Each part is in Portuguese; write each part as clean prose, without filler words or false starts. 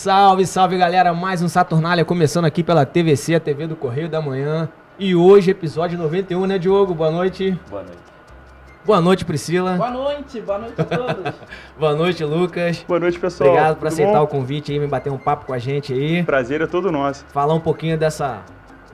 Salve, salve galera, mais um Saturnália começando aqui pela TVC, a TV do Correio da Manhã. E hoje, episódio 91, né, Diogo? Boa noite. Boa noite. Boa noite, Priscila. Boa noite a todos. Boa noite, Lucas. Boa noite, pessoal. Obrigado por Tudo aceitar bom? o convite aí, vem bater um papo com a gente aí. Prazer é todo nosso. Falar um pouquinho dessa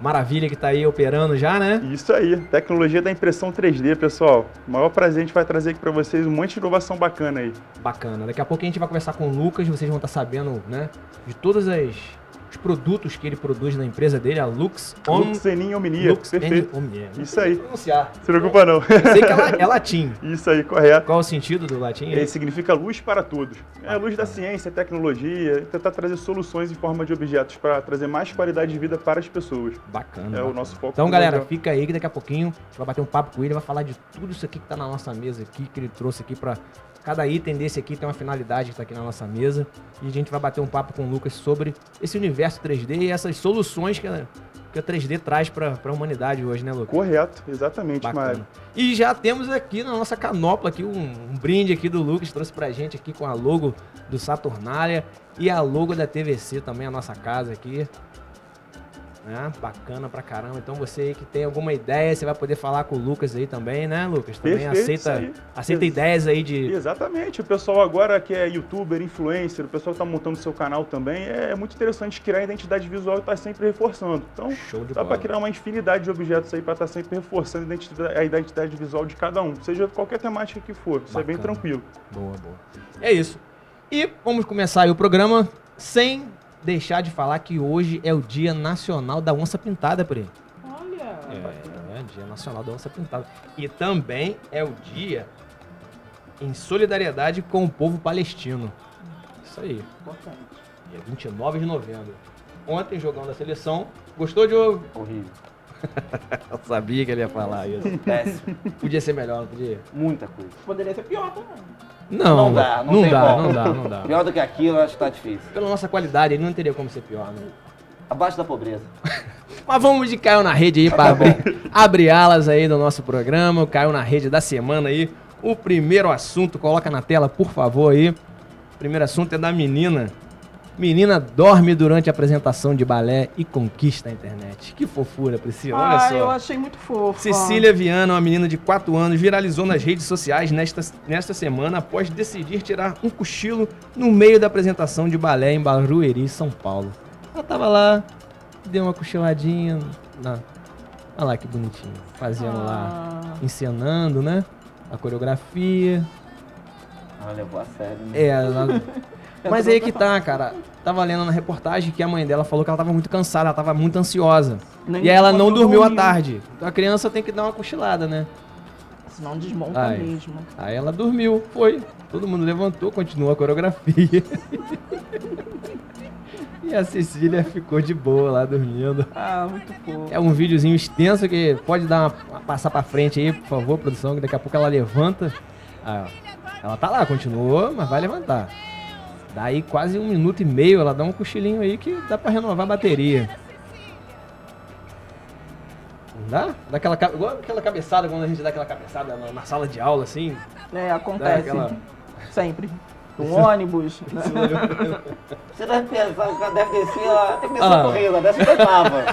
maravilha que tá aí operando já, né? Isso aí, tecnologia da impressão 3D, pessoal. O maior prazer, a gente vai trazer aqui para vocês um monte de inovação bacana aí. Bacana. Daqui a pouco a gente vai conversar com o Lucas, vocês vão estar sabendo, né, de todos os produtos que ele produz na empresa dele, a Lux Luxenin Omnia, Lux perfeito. Omnia. Isso aí. Pronunciar. Se preocupa não. Eu sei que é latim. Isso aí, correto. Qual o sentido do latim? Ele significa luz para todos. É a luz da ciência, tecnologia, tentar trazer soluções em forma de objetos para trazer mais qualidade de vida para as pessoas. Bacana. É bacana. o nosso foco. Então, galera, fica aí que daqui a pouquinho a gente vai bater um papo com ele, vai falar de tudo isso aqui que tá na nossa mesa aqui, que ele trouxe aqui para cada item desse aqui tem uma finalidade que tá aqui na nossa mesa. E a gente vai bater um papo com o Lucas sobre esse universo 3D e essas soluções que a 3D traz para a humanidade hoje, né, Lucas? Correto, exatamente, Bacana. Mário. E já temos aqui na nossa canopla aqui um brinde aqui do Lucas, trouxe pra gente aqui com a logo do Saturnália e a logo da TVC também, a nossa casa aqui. Né? Bacana pra caramba. Então você aí que tem alguma ideia, você vai poder falar com o Lucas aí também, né, Lucas? Também Perfeito, aceita ideias aí de... Exatamente. O pessoal agora que é youtuber, influencer, o pessoal que está montando seu canal também, é muito interessante criar identidade visual e estar sempre reforçando. Então, Show de dá bola. para criar uma infinidade de objetos aí para estar sempre reforçando a identidade visual de cada um, seja qualquer temática que for. Isso é bem Bacana. tranquilo. Boa, boa. É isso. E vamos começar aí o programa sem deixar de falar que hoje é o Dia Nacional da Onça Pintada, por aí. Olha, Dia Nacional da Onça Pintada. E também é o dia em solidariedade com o povo palestino. Isso aí. importante. Dia 29 de novembro. Ontem, jogando a seleção. Gostou, Diogo? Horrível. Eu sabia que ele ia falar isso. Péssimo. Podia ser melhor, não podia? Muita coisa. Poderia ser pior também. Não, Não dá, não não tem dá, como. não dá. Pior do que aquilo, eu acho que tá difícil. Pela nossa qualidade, ele não teria como ser pior, né? Abaixo da pobreza. Mas vamos de Caiu na Rede aí para abrir alas aí do nosso programa. O Caiu na Rede da semana aí. O primeiro assunto, coloca na tela, por favor, aí. O primeiro assunto é da menina. Menina dorme durante a apresentação de balé e conquista a internet. Que fofura, Priscila, olha só. Eu achei muito fofo. Cecília Viana, uma menina de 4 anos, viralizou nas redes sociais nesta semana após decidir tirar um cochilo no meio da apresentação de balé em Barueri, São Paulo. Ela tava lá, deu uma cochiladinha. Olha lá que bonitinho. Fazendo lá, encenando, né? A coreografia. Olha, eu vou a sério. Né? É, ela... Mas aí que tá, cara. Tava lendo na reportagem que a mãe dela falou que ela tava muito cansada, ela tava muito ansiosa. Nem E aí ela não quando dormiu à dormiu. tarde. Então a criança tem que dar uma cochilada, né? Senão desmonta Ai. mesmo. Aí ela dormiu, foi. Todo mundo levantou, continuou a coreografia. E a Cecília ficou de boa lá dormindo. Ah, muito fofo. É um videozinho extenso que pode passar pra frente aí, por favor, produção, que daqui a pouco ela levanta. Ah, ó. Ela tá lá, continuou, mas vai levantar. Daí quase 1 minuto e meio ela dá um cochilinho aí que dá pra renovar a bateria. Não dá? Igual aquela cabeçada, quando a gente dá aquela cabeçada na sala de aula, assim. Acontece. Dá aquela- Sempre. No ônibus. Né? Você deve pensar, o cara deve descer lá, tem pessoa Ah. correndo, dessa que tava.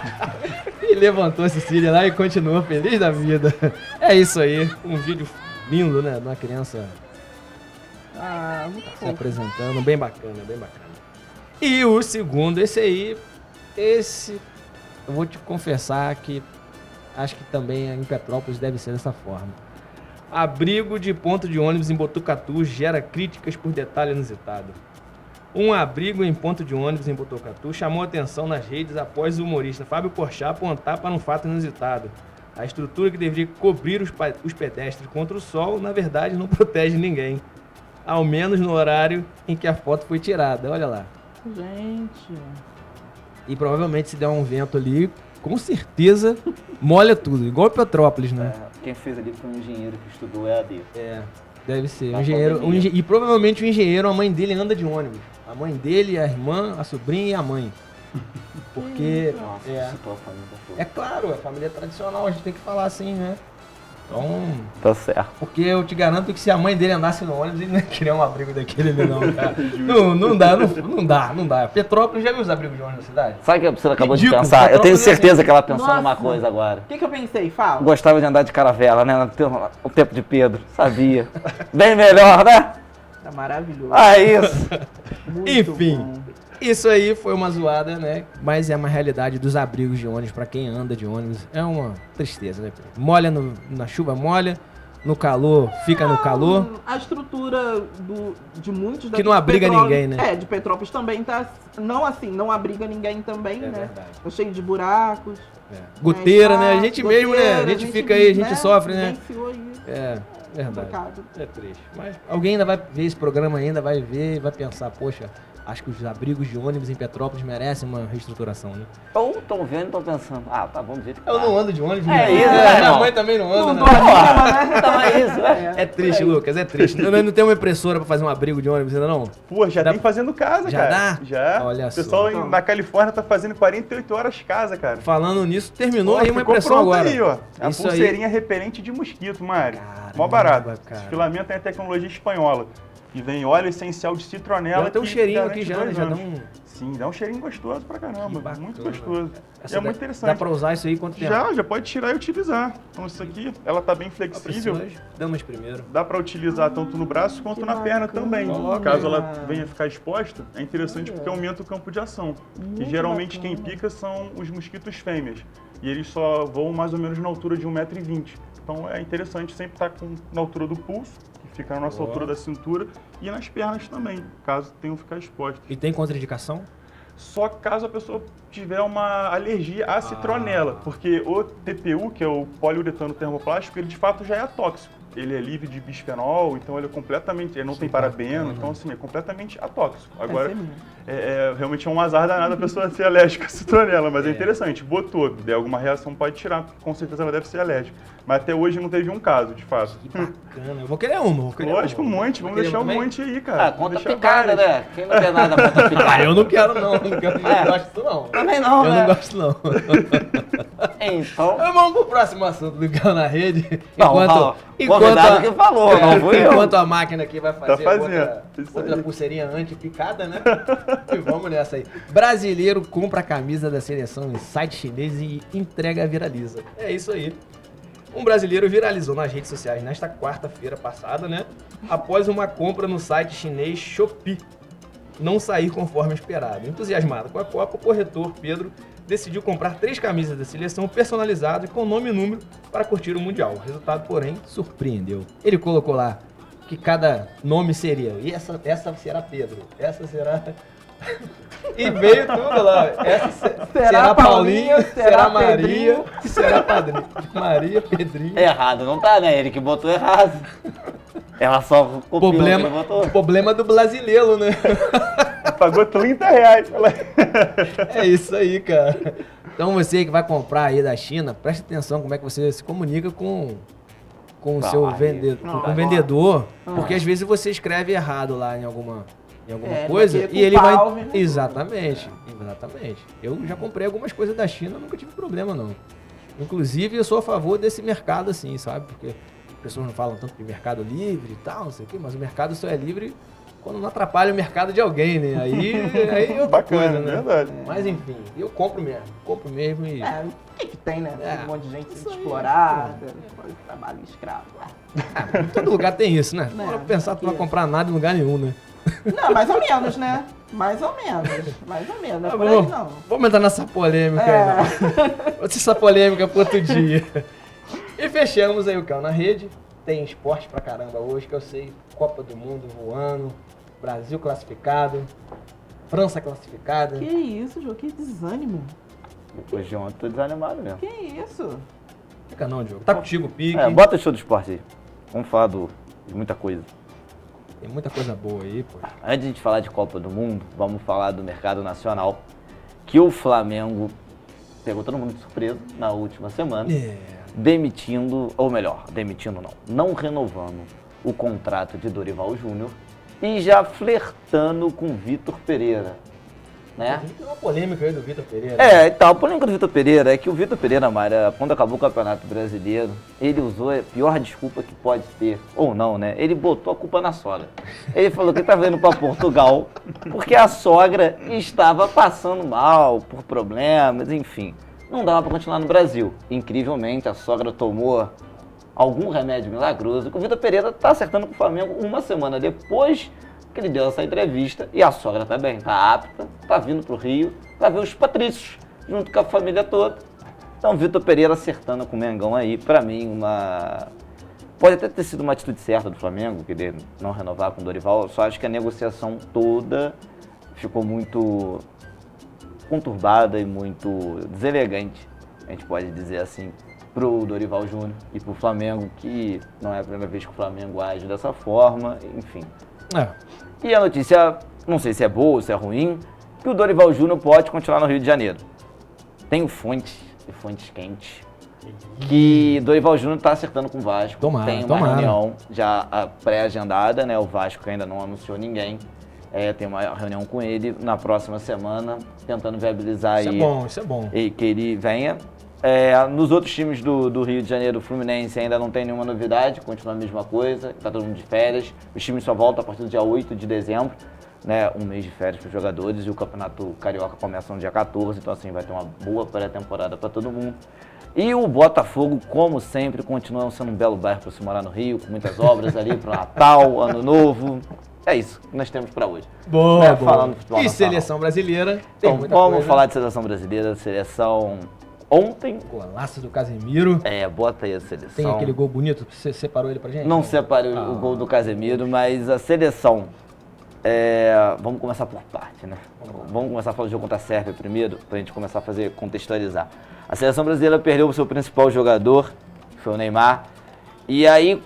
E levantou a Cecília lá e continuou feliz da vida. É isso aí, um vídeo lindo, né? De uma criança Ah, muito se fofo. apresentando, bem bacana, bem bacana. E o segundo, esse eu vou te confessar que acho que também em Petrópolis deve ser dessa forma. Abrigo de ponto de ônibus em Botucatu gera críticas por detalhe inusitado. Um abrigo em ponto de ônibus em Botucatu chamou atenção nas redes após o humorista Fábio Porchat apontar para um fato inusitado. A estrutura que deveria cobrir os pedestres contra o sol, na verdade, não protege ninguém. Ao menos no horário em que a foto foi tirada. Olha lá. Gente. E provavelmente se der um vento ali, com certeza molha tudo. Igual Petrópolis, né? É, quem fez ali foi um engenheiro que estudou EAD. É, deve ser. Um Na engenheiro, pandemia. e provavelmente o engenheiro, a mãe dele anda de ônibus. A mãe dele, a irmã, a sobrinha e a mãe. Porque Nossa, é citou a família toda. claro, a família tradicional, a gente tem que falar assim, né? Então, Tá certo. porque eu te garanto que se a mãe dele andasse no ônibus, ele não ia querer um abrigo daquele ali não, cara. Não dá. Petrópolis, já viu os abrigos de ônibus na cidade? Sabe o que a pessoa acabou de Ridículo, pensar? Eu tenho Petrópolis é certeza que ela pensou Nossa. numa coisa agora. O que eu pensei? Fala. Gostava de andar de caravela, né? O tempo de Pedro, sabia. Bem melhor, né? Tá maravilhoso. Ah, isso. Muito Enfim. bom. Isso aí foi uma zoada, né? Mas é uma realidade dos abrigos de ônibus pra quem anda de ônibus. É uma tristeza, né? Molha na chuva, molha. No calor, fica no calor. A estrutura de muitos Que não abriga ninguém, né? De Petrópolis também tá. Não assim, não abriga ninguém também, É né? verdade. Tá cheio de buracos. Goteira, né? A espaço, gente mesmo, né? A gente fica aí, a gente sofre, né? Vivenciou isso. É, verdade. Complicado. É triste. Mas alguém ainda vai ver esse programa ainda, vai ver e vai pensar, poxa, acho que os abrigos de ônibus em Petrópolis merecem uma reestruturação, né? Ou estão vendo e estão pensando, tá bom do jeito que Eu tá. não ando de ônibus, É né? isso, né, Minha irmão? mãe também não anda, Não né? Então é isso, né? É triste, Lucas, é triste. Não tem uma impressora pra fazer um abrigo de ônibus ainda não? Pô, já Dá- tem fazendo casa, Já cara. dá? Já. Olha O pessoal só. na Califórnia tá fazendo 48 horas casa, cara. Falando nisso, terminou Ó, aí uma ficou impressão pronto agora. aí, ó. A Isso pulseirinha repelente de mosquito, Mário. Caramba, Mó barato. cara. Esse filamento tem a tecnologia espanhola. E vem óleo essencial de citronela. Já tem um que cheirinho garante aqui já, né? 2 Já dá anos. um... Sim, dá um cheirinho gostoso pra caramba. Que bacana. Muito gostoso. Essa E é dá- muito Dá interessante. pra usar isso aí quanto tempo? Já pode tirar e utilizar. Então isso aqui, ela tá bem flexível. Damas primeiro. Dá pra utilizar tanto no braço quanto Que na perna bacana. também. Coloca Caso aí. ela venha ficar exposta, é interessante porque aumenta o campo de ação. Muito E geralmente bacana. quem pica são os mosquitos fêmeas. E eles só voam mais ou menos na altura de 1,20 m. Então é interessante sempre estar na altura do pulso, que fica na nossa Boa. altura da cintura, e nas pernas também, caso tenham que ficar expostos. E tem contraindicação? Só caso a pessoa tiver uma alergia à citronela, porque o TPU, que é o poliuretano termoplástico, ele de fato já é atóxico. Ele é livre de bisfenol, então ele é completamente, ele não tem parabeno, bacana. então assim, é completamente atóxico. Agora, ser mesmo. realmente é um azar danado a pessoa ser alérgica à citronela, mas é É. interessante, botou, der alguma reação pode tirar, porque com certeza ela deve ser alérgica. Mas até hoje não teve um caso, de fato. Que bacana. Eu vou querer uma, vou querer Lógico, um uma. monte, Vai vamos querer deixar um também? monte aí, cara. Ah, Vamos conta deixar picada, várias. né? Quem não tem nada conta picada? Ah, eu não quero não, não gosto não. Também não, Eu né? não gosto não. Então, Vamos pro próximo assunto do Galo na Rede. não, o convidado que falou, não fui eu. Enquanto a máquina aqui vai fazer fazendo. outra, Isso outra aí. pulseirinha anti-picada, né? E vamos nessa aí. Brasileiro compra a camisa da seleção em site chinês e entrega viraliza. É isso aí. Um brasileiro viralizou nas redes sociais nesta quarta-feira passada, né? Após uma compra no site chinês Shopee não sair conforme esperado. Entusiasmado com a Copa, o corretor Pedro decidiu comprar 3 camisas da seleção personalizadas com nome e número para curtir o Mundial. O resultado, porém, surpreendeu. Ele colocou lá que cada nome seria, e essa será Pedro, essa será... E veio tudo lá. Essa será Paulinho, será Maria, Pedrinho. será Padrinho. Maria, Pedrinho. Errado, não tá, né? Ele que botou errado. Ela só copiou, ele botou. Problema do brasileiro, né? Pagou R$30. É isso aí, cara. Então você que vai comprar aí da China, preste atenção como é que você se comunica com o seu vendedor, porque às vezes você escreve errado lá em alguma ele coisa vai querer e ele culpar vai... o vendedor. Exatamente. Eu já comprei algumas coisas da China, nunca tive problema não. Inclusive eu sou a favor desse mercado assim, sabe? Porque as pessoas não falam tanto de mercado livre e tal, não sei o quê, mas o mercado só é livre quando não atrapalha o mercado de alguém, né? Aí é outra Bacana, coisa, né? verdade. Mas enfim, eu compro mesmo e... O que tem, né? É. Um monte de gente Isso aí. explorada, trabalho escravo. Em todo lugar tem isso, né? Né? Não pensar que não vai comprar nada em lugar nenhum, né? Não, mais ou menos, né? Mais ou menos. Não é por aí, não. Vamos entrar nessa polêmica aí, não. Vou essa polêmica pro outro dia. E fechamos aí o Galo na Rede. Tem esporte pra caramba hoje, que eu sei. Copa do Mundo voando, Brasil classificado, França classificada. Que isso, Jô? Que desânimo. Depois de ontem, tô desanimado mesmo. Que isso? Fica não, Diogo. Tá contigo o pique. Bota o show do esporte aí. Vamos falar de muita coisa. Tem muita coisa boa aí, pô. Antes de a gente falar de Copa do Mundo, vamos falar do mercado nacional. Que o Flamengo pegou todo mundo de surpresa na última semana, demitindo não renovando o contrato de Dorival Júnior e já flertando com Vitor Pereira. né? Tem uma polêmica aí do Vitor Pereira. É, e tal, a polêmica do Vitor Pereira é que o Vitor Pereira, Mário, quando acabou o Campeonato Brasileiro, ele usou a pior desculpa que pode ter, ou não, né? Ele botou a culpa na sogra. Ele falou que ele estava indo para Portugal porque a sogra estava passando mal por problemas, enfim. Não dava para continuar no Brasil. Incrivelmente, a sogra tomou algum remédio milagroso que o Vitor Pereira está acertando com o Flamengo uma semana depois que ele deu essa entrevista, e a sogra tá bem, tá apta, tá vindo pro Rio, pra ver os patrícios, junto com a família toda. Então, Vitor Pereira acertando com o Mengão aí, pra mim, pode até ter sido uma atitude certa do Flamengo, querer não renovar com o Dorival, eu só acho que a negociação toda ficou muito conturbada e muito deselegante, a gente pode dizer assim, pro Dorival Júnior e pro Flamengo, que não é a primeira vez que o Flamengo age dessa forma, enfim. E a notícia, não sei se é boa ou se é ruim, que o Dorival Júnior pode continuar no Rio de Janeiro. Tenho fontes quentes, que o Dorival Júnior está acertando com o Vasco. Tem uma reunião já pré-agendada, né? O Vasco ainda não anunciou ninguém. Tem uma reunião com ele na próxima semana, tentando viabilizar isso é bom. E que ele venha. Nos outros times do Rio de Janeiro, o Fluminense ainda não tem nenhuma novidade, continua a mesma coisa, está todo mundo de férias. Os times só voltam a partir do dia 8 de dezembro, né? Um mês de férias para os jogadores, e o Campeonato Carioca começa no dia 14, então assim, vai ter uma boa pré-temporada para todo mundo. E o Botafogo, como sempre, continua sendo um belo bairro para se morar no Rio, com muitas obras ali para o Natal, Ano Novo. É isso que nós temos para hoje. Boa. Falando de futebol e nacional. Seleção brasileira, tem muita vamos coisa. falar de seleção brasileira, seleção... Ontem... Golaço do Casemiro. Bota aí a seleção. Tem aquele gol bonito, você separou ele pra gente? Não separei o gol do Casemiro, mas a seleção... Vamos começar por parte, né? Vamos começar a falar do jogo contra a Sérvia primeiro, pra gente começar a contextualizar. A seleção brasileira perdeu o seu principal jogador, que foi o Neymar. E aí,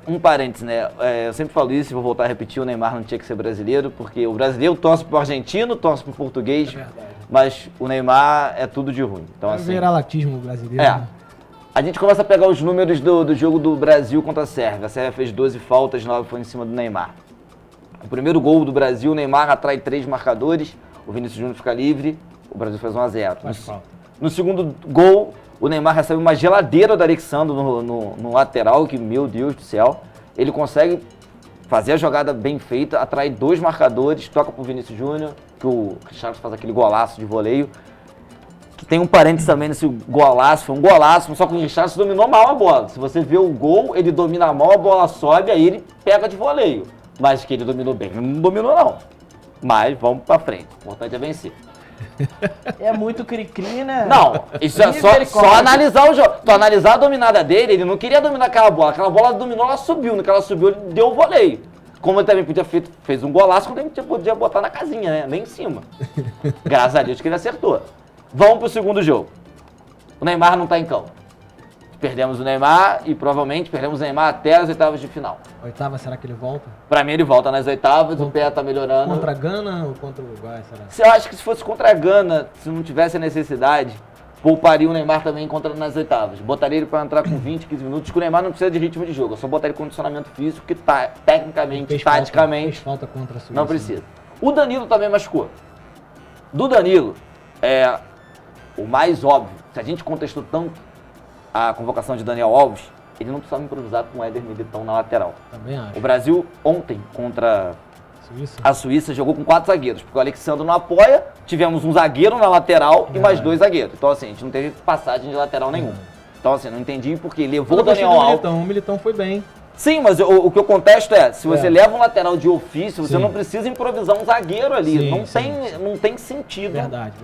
um parênteses, né? Eu sempre falo isso e vou voltar a repetir, o Neymar não tinha que ser brasileiro, porque o brasileiro torce pro argentino, torce pro português, mas o Neymar é tudo de ruim. Então, assim, viralatismo brasileiro. Né? A gente começa a pegar os números do jogo do Brasil contra a Sérvia. A Sérvia fez 12 faltas, 9 foi em cima do Neymar. O primeiro gol do Brasil, o Neymar atrai 3 marcadores, o Vinícius Júnior fica livre, o Brasil faz 1-0. No segundo gol, o Neymar recebe uma geladeira do Alexandre no lateral, que, meu Deus do céu, ele consegue fazer a jogada bem feita, atrai 2 marcadores, toca pro Vinícius Júnior, que o Richarlison faz aquele golaço de voleio. Que tem um parênteses também nesse golaço, foi um golaço, só que o Richarlison dominou mal a bola. Se você vê o gol, ele domina mal, a bola sobe, aí ele pega de voleio. Mas que ele dominou bem, não dominou não. Mas vamos pra frente, o importante é vencer. É muito cri-cri, né? Não, isso é só analisar o jogo. Só analisar a dominada dele, ele não queria dominar aquela bola dominou, ela subiu. No que ela subiu, ele deu o voleio. Como ele também fez um golaço, quando ele podia botar na casinha, né? Nem em cima. Graças a Deus que ele acertou. Vamos pro segundo jogo. O Neymar não tá em campo. Perdemos o Neymar e provavelmente perdemos o Neymar até as oitavas de final. Oitava, será que ele volta? Pra mim ele volta nas oitavas, o pé tá melhorando. Contra a Gana ou contra o Uruguai, será? Eu acho que se fosse contra a Gana, se não tivesse a necessidade, pouparia o Neymar também nas oitavas. Botaria ele pra entrar com 20, 15 minutos, que o Neymar não precisa de ritmo de jogo. Eu só botaria ele condicionamento físico, que tecnicamente, taticamente, fez falta contra a Suíça. não precisa. O Danilo também machucou. Do Danilo, o mais óbvio, se a gente contestou tanto a convocação de Daniel Alves, ele não precisava improvisar com o Éder Militão na lateral. Também acho. O Brasil, ontem, contra a Suíça, jogou com 4 zagueiros, porque o Alexandre não apoia, tivemos um zagueiro na lateral e mais 2 zagueiros. Então, assim, a gente não teve passagem de lateral nenhuma. Então, assim, não entendi porque levou o Daniel Alves. O Militão foi bem. Sim, mas o que eu contesto se você leva um lateral de ofício, você não precisa improvisar um zagueiro ali. Não tem sentido. Verdade.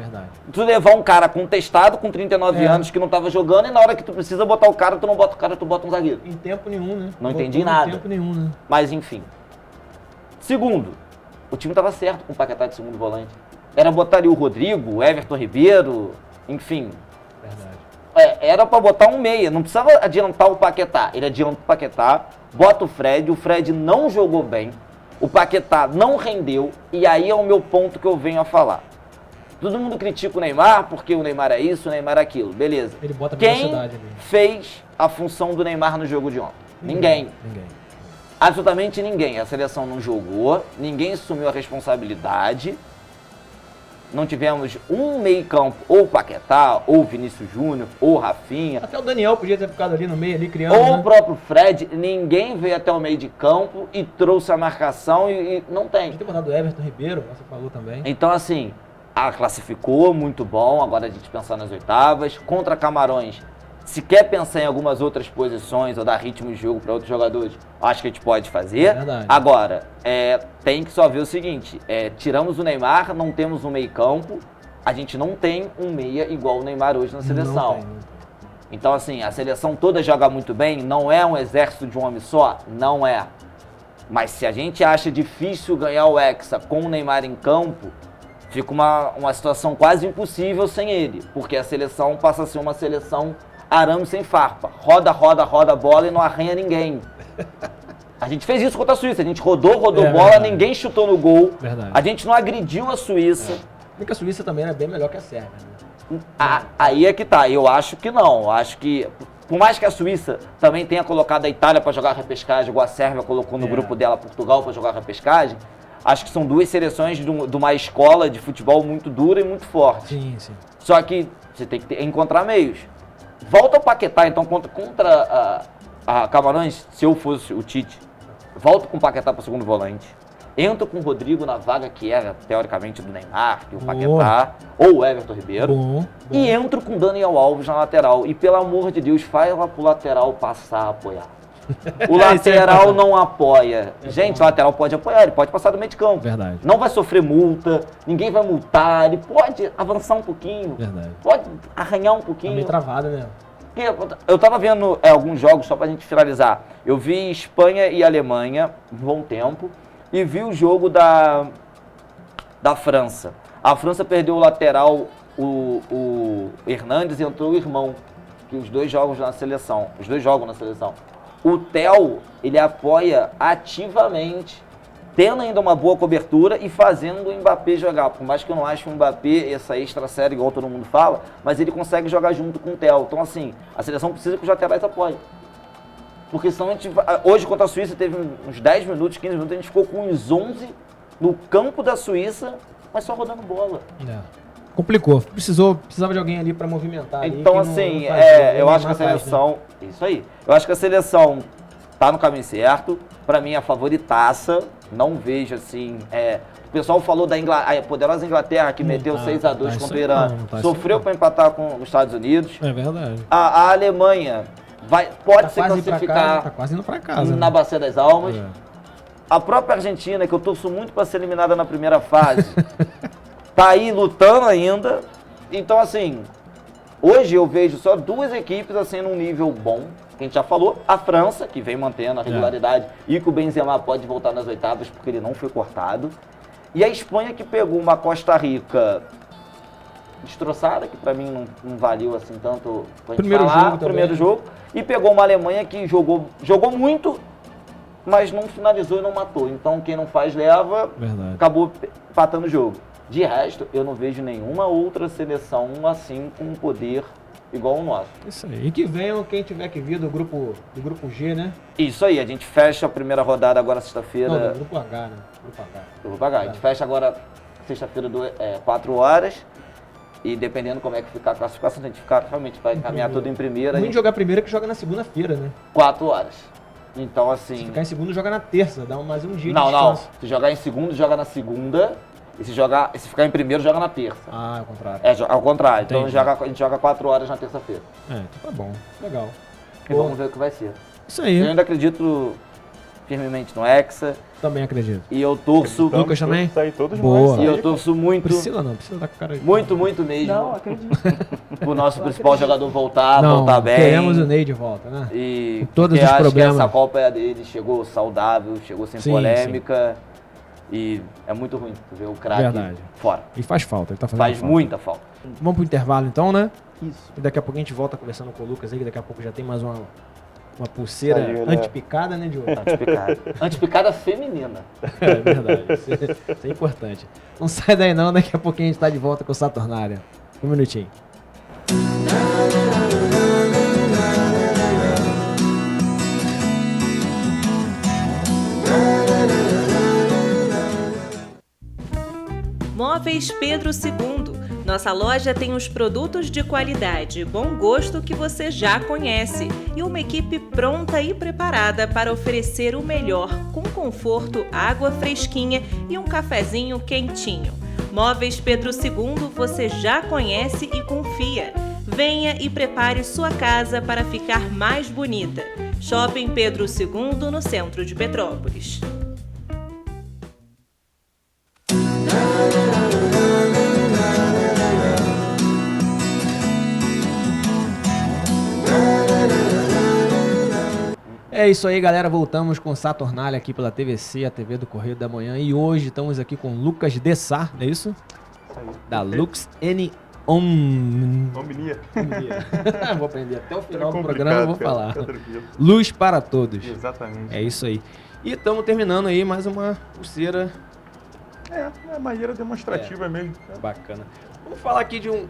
Tu levar um cara contestado com 39 anos que não tava jogando e na hora que tu precisa botar o cara, tu não bota o cara, tu bota um zagueiro. Em tempo nenhum, né? Não entendi nada. Em tempo nenhum, né? Mas enfim. Segundo, o time tava certo com o Paquetá de segundo volante. Era botar ali o Rodrigo, o Everton Ribeiro, enfim. Verdade. Era pra botar um meia, não precisava adiantar o Paquetá. Ele adianta o Paquetá, bota o Fred não jogou bem, o Paquetá não rendeu, e aí é o meu ponto que eu venho a falar. Todo mundo critica o Neymar, porque o Neymar é isso, o Neymar é aquilo, beleza. Ele bota Quem velocidade ali. fez a função do Neymar no jogo de ontem? Ninguém. Absolutamente ninguém. A seleção não jogou, ninguém assumiu a responsabilidade. não tivemos um meio campo, ou Paquetá, ou Vinícius Júnior, ou Rafinha, Até o Daniel podia ter ficado ali no meio, ali criando, ou o né? próprio Fred, ninguém veio até o meio de campo e trouxe a marcação e não tem. Podia ter botado o Everton Ribeiro, você falou também. Então, assim, classificou, muito bom. Agora a gente pensar nas oitavas. Contra Camarões, se quer pensar em algumas outras posições ou dar ritmo de jogo para outros jogadores, acho que a gente pode fazer. É verdade. Agora, tem que só ver o seguinte, tiramos o Neymar, não temos um meio campo, a gente não tem um meia igual o Neymar hoje na seleção. Não tem. Então, assim, a seleção toda joga muito bem, não é um exército de um homem só? Não é. Mas se a gente acha difícil ganhar o Hexa com o Neymar em campo, fica uma situação quase impossível sem ele, porque a seleção passa a ser uma seleção arame sem farpa. Roda, roda, roda a bola e não arranha ninguém. A gente fez isso contra a Suíça, a gente rodou bola, verdade. ninguém chutou no gol. Verdade. A gente não agrediu a Suíça. Porque a Suíça também era bem melhor que a Sérvia, né? Aí é que tá, eu acho que não. Eu acho que, por mais que a Suíça também tenha colocado a Itália para jogar repescagem, igual a Sérvia colocou no grupo dela Portugal para jogar repescagem, acho que são duas seleções de uma escola de futebol muito dura e muito forte. Sim, sim. Só que você tem que encontrar meios. Volta o Paquetá, então, contra a Camarões, se eu fosse o Tite, volto com o Paquetá para o segundo volante. Entro com o Rodrigo na vaga que era, teoricamente, do Neymar, que o Paquetá, ou o Everton Ribeiro. Bom. E entro com o Daniel Alves na lateral. E, pelo amor de Deus, faz lá pro lateral passar a apoiar. O lateral não apoia. Gente, o lateral pode apoiar, ele pode passar do meio de campo. Verdade. Não vai sofrer multa, ninguém vai multar, ele pode avançar um pouquinho, Verdade. pode arranhar um Tá pouquinho. meio travada, né? Eu tava vendo alguns jogos, só pra gente finalizar. Eu vi Espanha e Alemanha, um bom tempo, e vi o jogo da França. A França perdeu o lateral, o Hernandes, e entrou o irmão, que os dois jogam na seleção. O Theo, ele apoia ativamente, tendo ainda uma boa cobertura e fazendo o Mbappé jogar. Por mais que eu não ache o Mbappé essa extra série, igual todo mundo fala, mas ele consegue jogar junto com o Theo. Então, assim, a seleção precisa que os laterais apoiem. Porque senão a gente... Hoje, contra a Suíça, teve uns 10 minutos, 15 minutos, a gente ficou com uns 11 no campo da Suíça, mas só rodando bola. Complicou. Precisava de alguém ali para movimentar. Então, ali, assim, fazia, eu acho que a faz, né? seleção... Isso aí. Eu acho que a seleção tá no caminho certo. Pra mim, a favoritaça. Não vejo, assim... O pessoal falou da a poderosa Inglaterra, que meteu 6-2 contra o Irã. Sofreu para empatar com os Estados Unidos. É verdade. A Alemanha pode se quase classificar tá quase indo pra casa. na né? Bacia das Almas. É. A própria Argentina, que eu torço muito para ser eliminada na primeira fase, tá aí lutando ainda. Então, assim, hoje eu vejo só duas equipes assim num nível bom, que a gente já falou. A França, que vem mantendo a regularidade e que o Benzema pode voltar nas oitavas porque ele não foi cortado. E a Espanha, que pegou uma Costa Rica destroçada, que pra mim não valeu assim tanto pra gente falar, primeiro jogo, e pegou uma Alemanha que jogou muito, mas não finalizou e não matou. Então quem não faz leva, Verdade. acabou empatando o jogo. De resto, eu não vejo nenhuma outra seleção assim com poder igual o nosso. Isso aí. E que venham quem tiver que vir do grupo G, né? Isso aí, a gente fecha a primeira rodada agora Não, sexta-feira. do grupo H, né? Grupo H. Eu vou pagar. A gente fecha agora sexta-feira 4 horas. E dependendo como é que ficar a classificação, a gente realmente vai caminhar tudo em primeira. O ruim de jogar primeiro é que joga na segunda-feira, né? 4 horas. Então, Se assim... ficar em segundo, joga na terça. Dá mais um dia de Não. descanso. Se jogar em segundo, joga na segunda. E se ficar em primeiro, joga na terça. Ah, é o contrário. Ao contrário. Então Entendi. a gente joga 4 horas na terça-feira. Então tá bom. Legal. E vamos ver o que vai ser. Isso Eu aí. ainda acredito firmemente no Hexa. Também acredito. E eu torço... Então, Lucas também? Sair todos Boa. nós. E eu torço muito, Priscila não. Priscila tá com cara de... muito mesmo. Não, acredito. O nosso principal jogador voltar Não, bem. queremos o Ney de volta, né? E Com todos porque os acho problemas. que essa Copa é a dele, chegou saudável, chegou sem Sim, polêmica. E é muito ruim ver o craque Verdade. fora. E faz falta, ele tá fazendo Faz falta. muita falta. Vamos pro intervalo então, né? Isso. E daqui a pouco a gente volta conversando com o Lucas aí, que daqui a pouco já tem mais uma pulseira Aí, galera. antipicada, né, Diogo? Antipicada. Antipicada feminina. É verdade, isso é importante. Não sai daí não, daqui a pouquinho a gente tá de volta com o Saturnária. Um minutinho. Móveis Pedro II. Nossa loja tem os produtos de qualidade e bom gosto que você já conhece e uma equipe pronta e preparada para oferecer o melhor, com conforto, água fresquinha e um cafezinho quentinho. Móveis Pedro II você já conhece e confia. Venha e prepare sua casa para ficar mais bonita. Shopping Pedro II, no centro de Petrópolis. É isso aí, galera. Voltamos com Saturnália aqui pela TVC, a TV do Correio da Manhã. E hoje estamos aqui com Lucas Dessar, não é isso? Isso aí. Da Lux N Omnia. Vou aprender até o final do complicado, programa, vou cara, falar. fica tranquilo. Luz para todos. Exatamente. É isso aí. E estamos terminando aí mais uma pulseira É maneira demonstrativa mesmo. bacana. Vamos falar aqui de um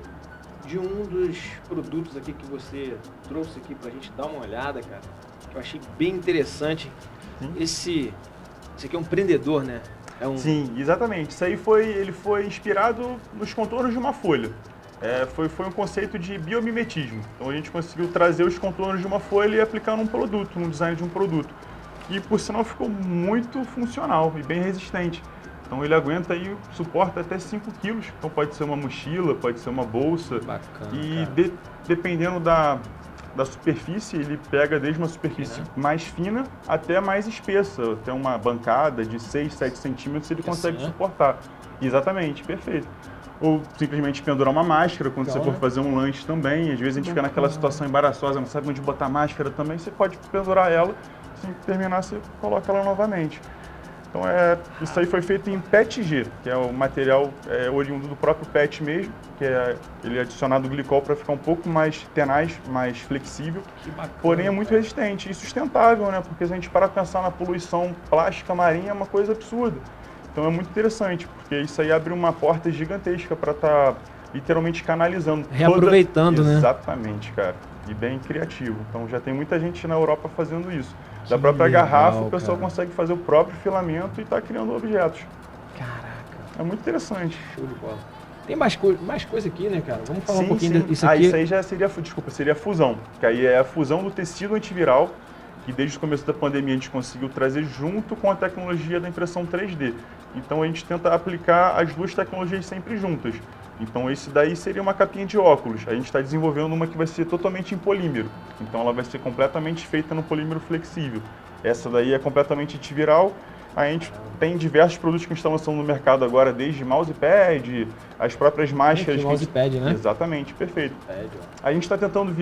dos produtos aqui que você trouxe aqui pra gente dar uma olhada, cara. Que eu achei bem interessante. Sim. Esse aqui é um prendedor, né? Sim, exatamente. Isso aí ele foi inspirado nos contornos de uma folha. Foi um conceito de biomimetismo. Então a gente conseguiu trazer os contornos de uma folha e aplicar num produto, num design de um produto. E por sinal ficou muito funcional e bem resistente. Então ele aguenta aí, suporta até 5 quilos. Então pode ser uma mochila, pode ser uma bolsa. Bacana, E cara. dependendo da superfície, ele pega desde uma superfície mais fina até mais espessa. Até uma bancada de 6, 7 centímetros ele consegue assim, né? suportar. Exatamente, perfeito. Ou simplesmente pendurar uma máscara quando você for fazer um lanche também. Às vezes a gente fica naquela situação embaraçosa, não sabe onde botar a máscara também. Você pode pendurar ela, assim que terminar você coloca ela novamente. Então isso aí foi feito em PETG, que é o material oriundo do próprio PET mesmo, que ele é adicionado glicol para ficar um pouco mais tenaz, mais flexível, porém é muito resistente e sustentável, né? Porque se a gente parar para pensar na poluição plástica marinha é uma coisa absurda. Então é muito interessante, porque isso aí abre uma porta gigantesca para estar literalmente canalizando. Reaproveitando, né? Exatamente, cara. E bem criativo. Então já tem muita gente na Europa fazendo isso. Da Que própria legal, garrafa, o pessoal cara. consegue fazer o próprio filamento e está criando objetos. Caraca, É muito interessante. show de bola. Tem mais coisa aqui, né, cara? Vamos falar um Sim, pouquinho sim. disso aqui. Isso aí já seria, seria a fusão. Que aí é a fusão do tecido antiviral, que desde o começo da pandemia a gente conseguiu trazer junto com a tecnologia da impressão 3D. Então a gente tenta aplicar as duas tecnologias sempre juntas. Então esse daí seria uma capinha de óculos. A gente está desenvolvendo uma que vai ser totalmente em polímero. Então ela vai ser completamente feita no polímero flexível. Essa daí é completamente antiviral. A gente tem diversos produtos que a gente está lançando no mercado agora, desde mousepad, as próprias máscaras. Mousepad, né? Exatamente, perfeito. A gente está tentando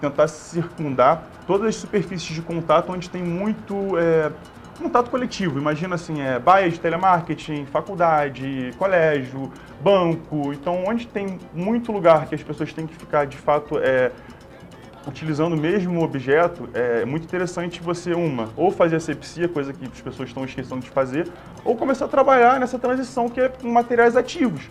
tentar circundar todas as superfícies de contato onde tem muito contato coletivo. Imagina assim, baia de telemarketing, faculdade, colégio, banco. Então, onde tem muito lugar que as pessoas têm que ficar, de fato, utilizando o mesmo objeto, é muito interessante você, ou fazer asepsia, coisa que as pessoas estão esquecendo de fazer, ou começar a trabalhar nessa transição que é com materiais ativos.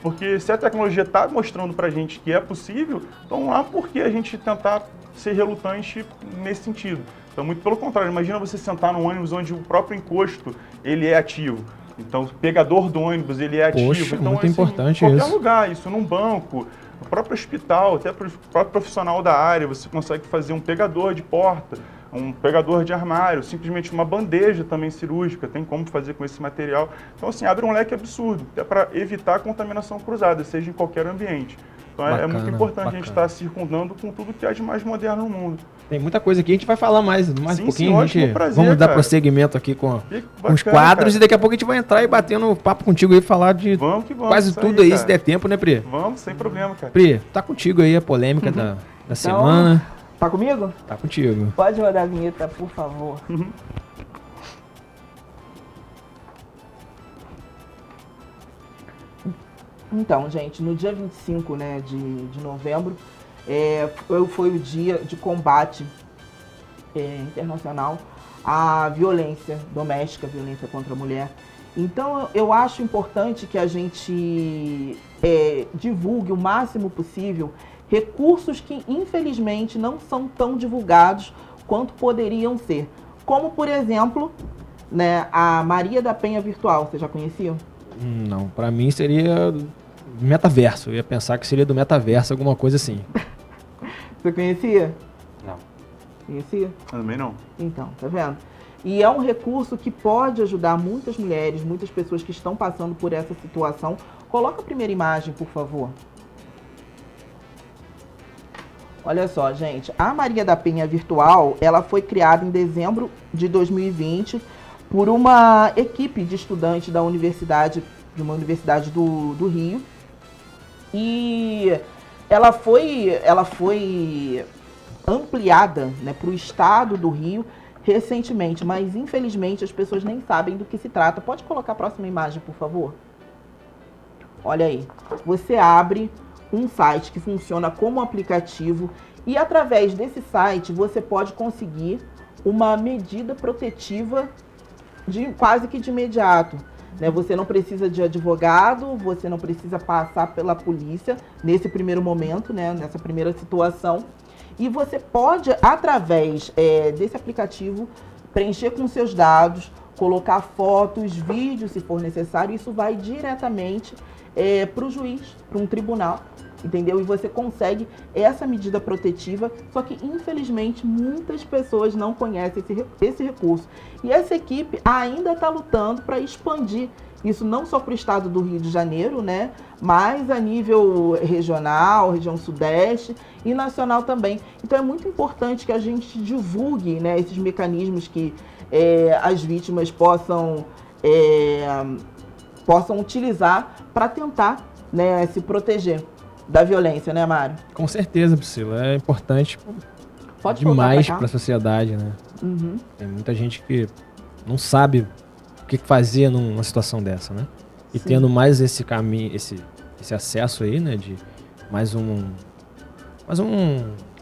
Porque se a tecnologia está mostrando para a gente que é possível, então não há por que a gente tentar ser relutante nesse sentido. Então, muito pelo contrário, imagina você sentar num ônibus onde o próprio encosto ele é ativo. Então, o pegador do ônibus ele é ativo. Poxa, então, muito importante em qualquer isso. lugar, isso num banco, no próprio hospital, até para o próprio profissional da área, você consegue fazer um pegador de porta, um pegador de armário, simplesmente uma bandeja também cirúrgica, tem como fazer com esse material. Então, assim, abre um leque absurdo, até para evitar a contaminação cruzada, seja em qualquer ambiente. Então, é muito Bacana, importante a bacana. gente estar circundando com tudo que há de mais moderno no mundo. Tem muita coisa aqui, a gente vai falar mais Sim, um pouquinho. sim, A ótimo, gente, prazer, vamos dar cara. prosseguimento aqui com os Bacana, quadros cara. e daqui a pouco a gente vai entrar e bater no papo contigo aí, falar de Vamos que vamos. quase isso tudo aí, cara. se der tempo, né, Pri? Vamos, sem problema, cara. Pri, tá contigo aí a polêmica da semana. Tá comigo? Tá contigo. Pode rodar a vinheta, por favor. Então, gente, no dia 25, né, de novembro, foi o dia de combate internacional à violência doméstica, violência contra a mulher. Então, eu acho importante que a gente divulgue o máximo possível recursos que, infelizmente, não são tão divulgados quanto poderiam ser. Como, por exemplo, né, a Maria da Penha Virtual. Vocês já conheciam? Não, pra mim seria metaverso. Eu ia pensar que seria do metaverso, alguma coisa assim. Você conhecia? Não. Conhecia? Eu também não. Então, tá vendo? E é um recurso que pode ajudar muitas mulheres, muitas pessoas que estão passando por essa situação. Coloca a primeira imagem, por favor. Olha só, gente. A Maria da Penha Virtual, ela foi criada em dezembro de 2020 por uma equipe de estudantes da universidade, de uma universidade do Rio. E ela foi ampliada, né, para o estado do Rio recentemente, mas infelizmente as pessoas nem sabem do que se trata. Pode colocar a próxima imagem, por favor? Olha aí. Você abre um site que funciona como aplicativo e através desse site você pode conseguir uma medida protetiva quase que de imediato. Né? Você não precisa de advogado, você não precisa passar pela polícia nesse primeiro momento, né? Nessa primeira situação. E você pode, através desse aplicativo, preencher com seus dados, colocar fotos, vídeos, se for necessário. Isso vai diretamente para o juiz, para um tribunal, entendeu? E você consegue essa medida protetiva, só que, infelizmente, muitas pessoas não conhecem esse recurso. E essa equipe ainda está lutando para expandir isso não só para o estado do Rio de Janeiro, né, mas a nível regional, região sudeste e nacional também. Então é muito importante que a gente divulgue, né, esses mecanismos que as vítimas possam utilizar para tentar, né, se proteger da violência, né, Mário? Com certeza, Priscila. É importante Pode demais para para a sociedade, né? Uhum. Tem muita gente que não sabe o que fazer numa situação dessa, né? E Sim. tendo mais esse caminho, esse acesso aí, né? De mais um...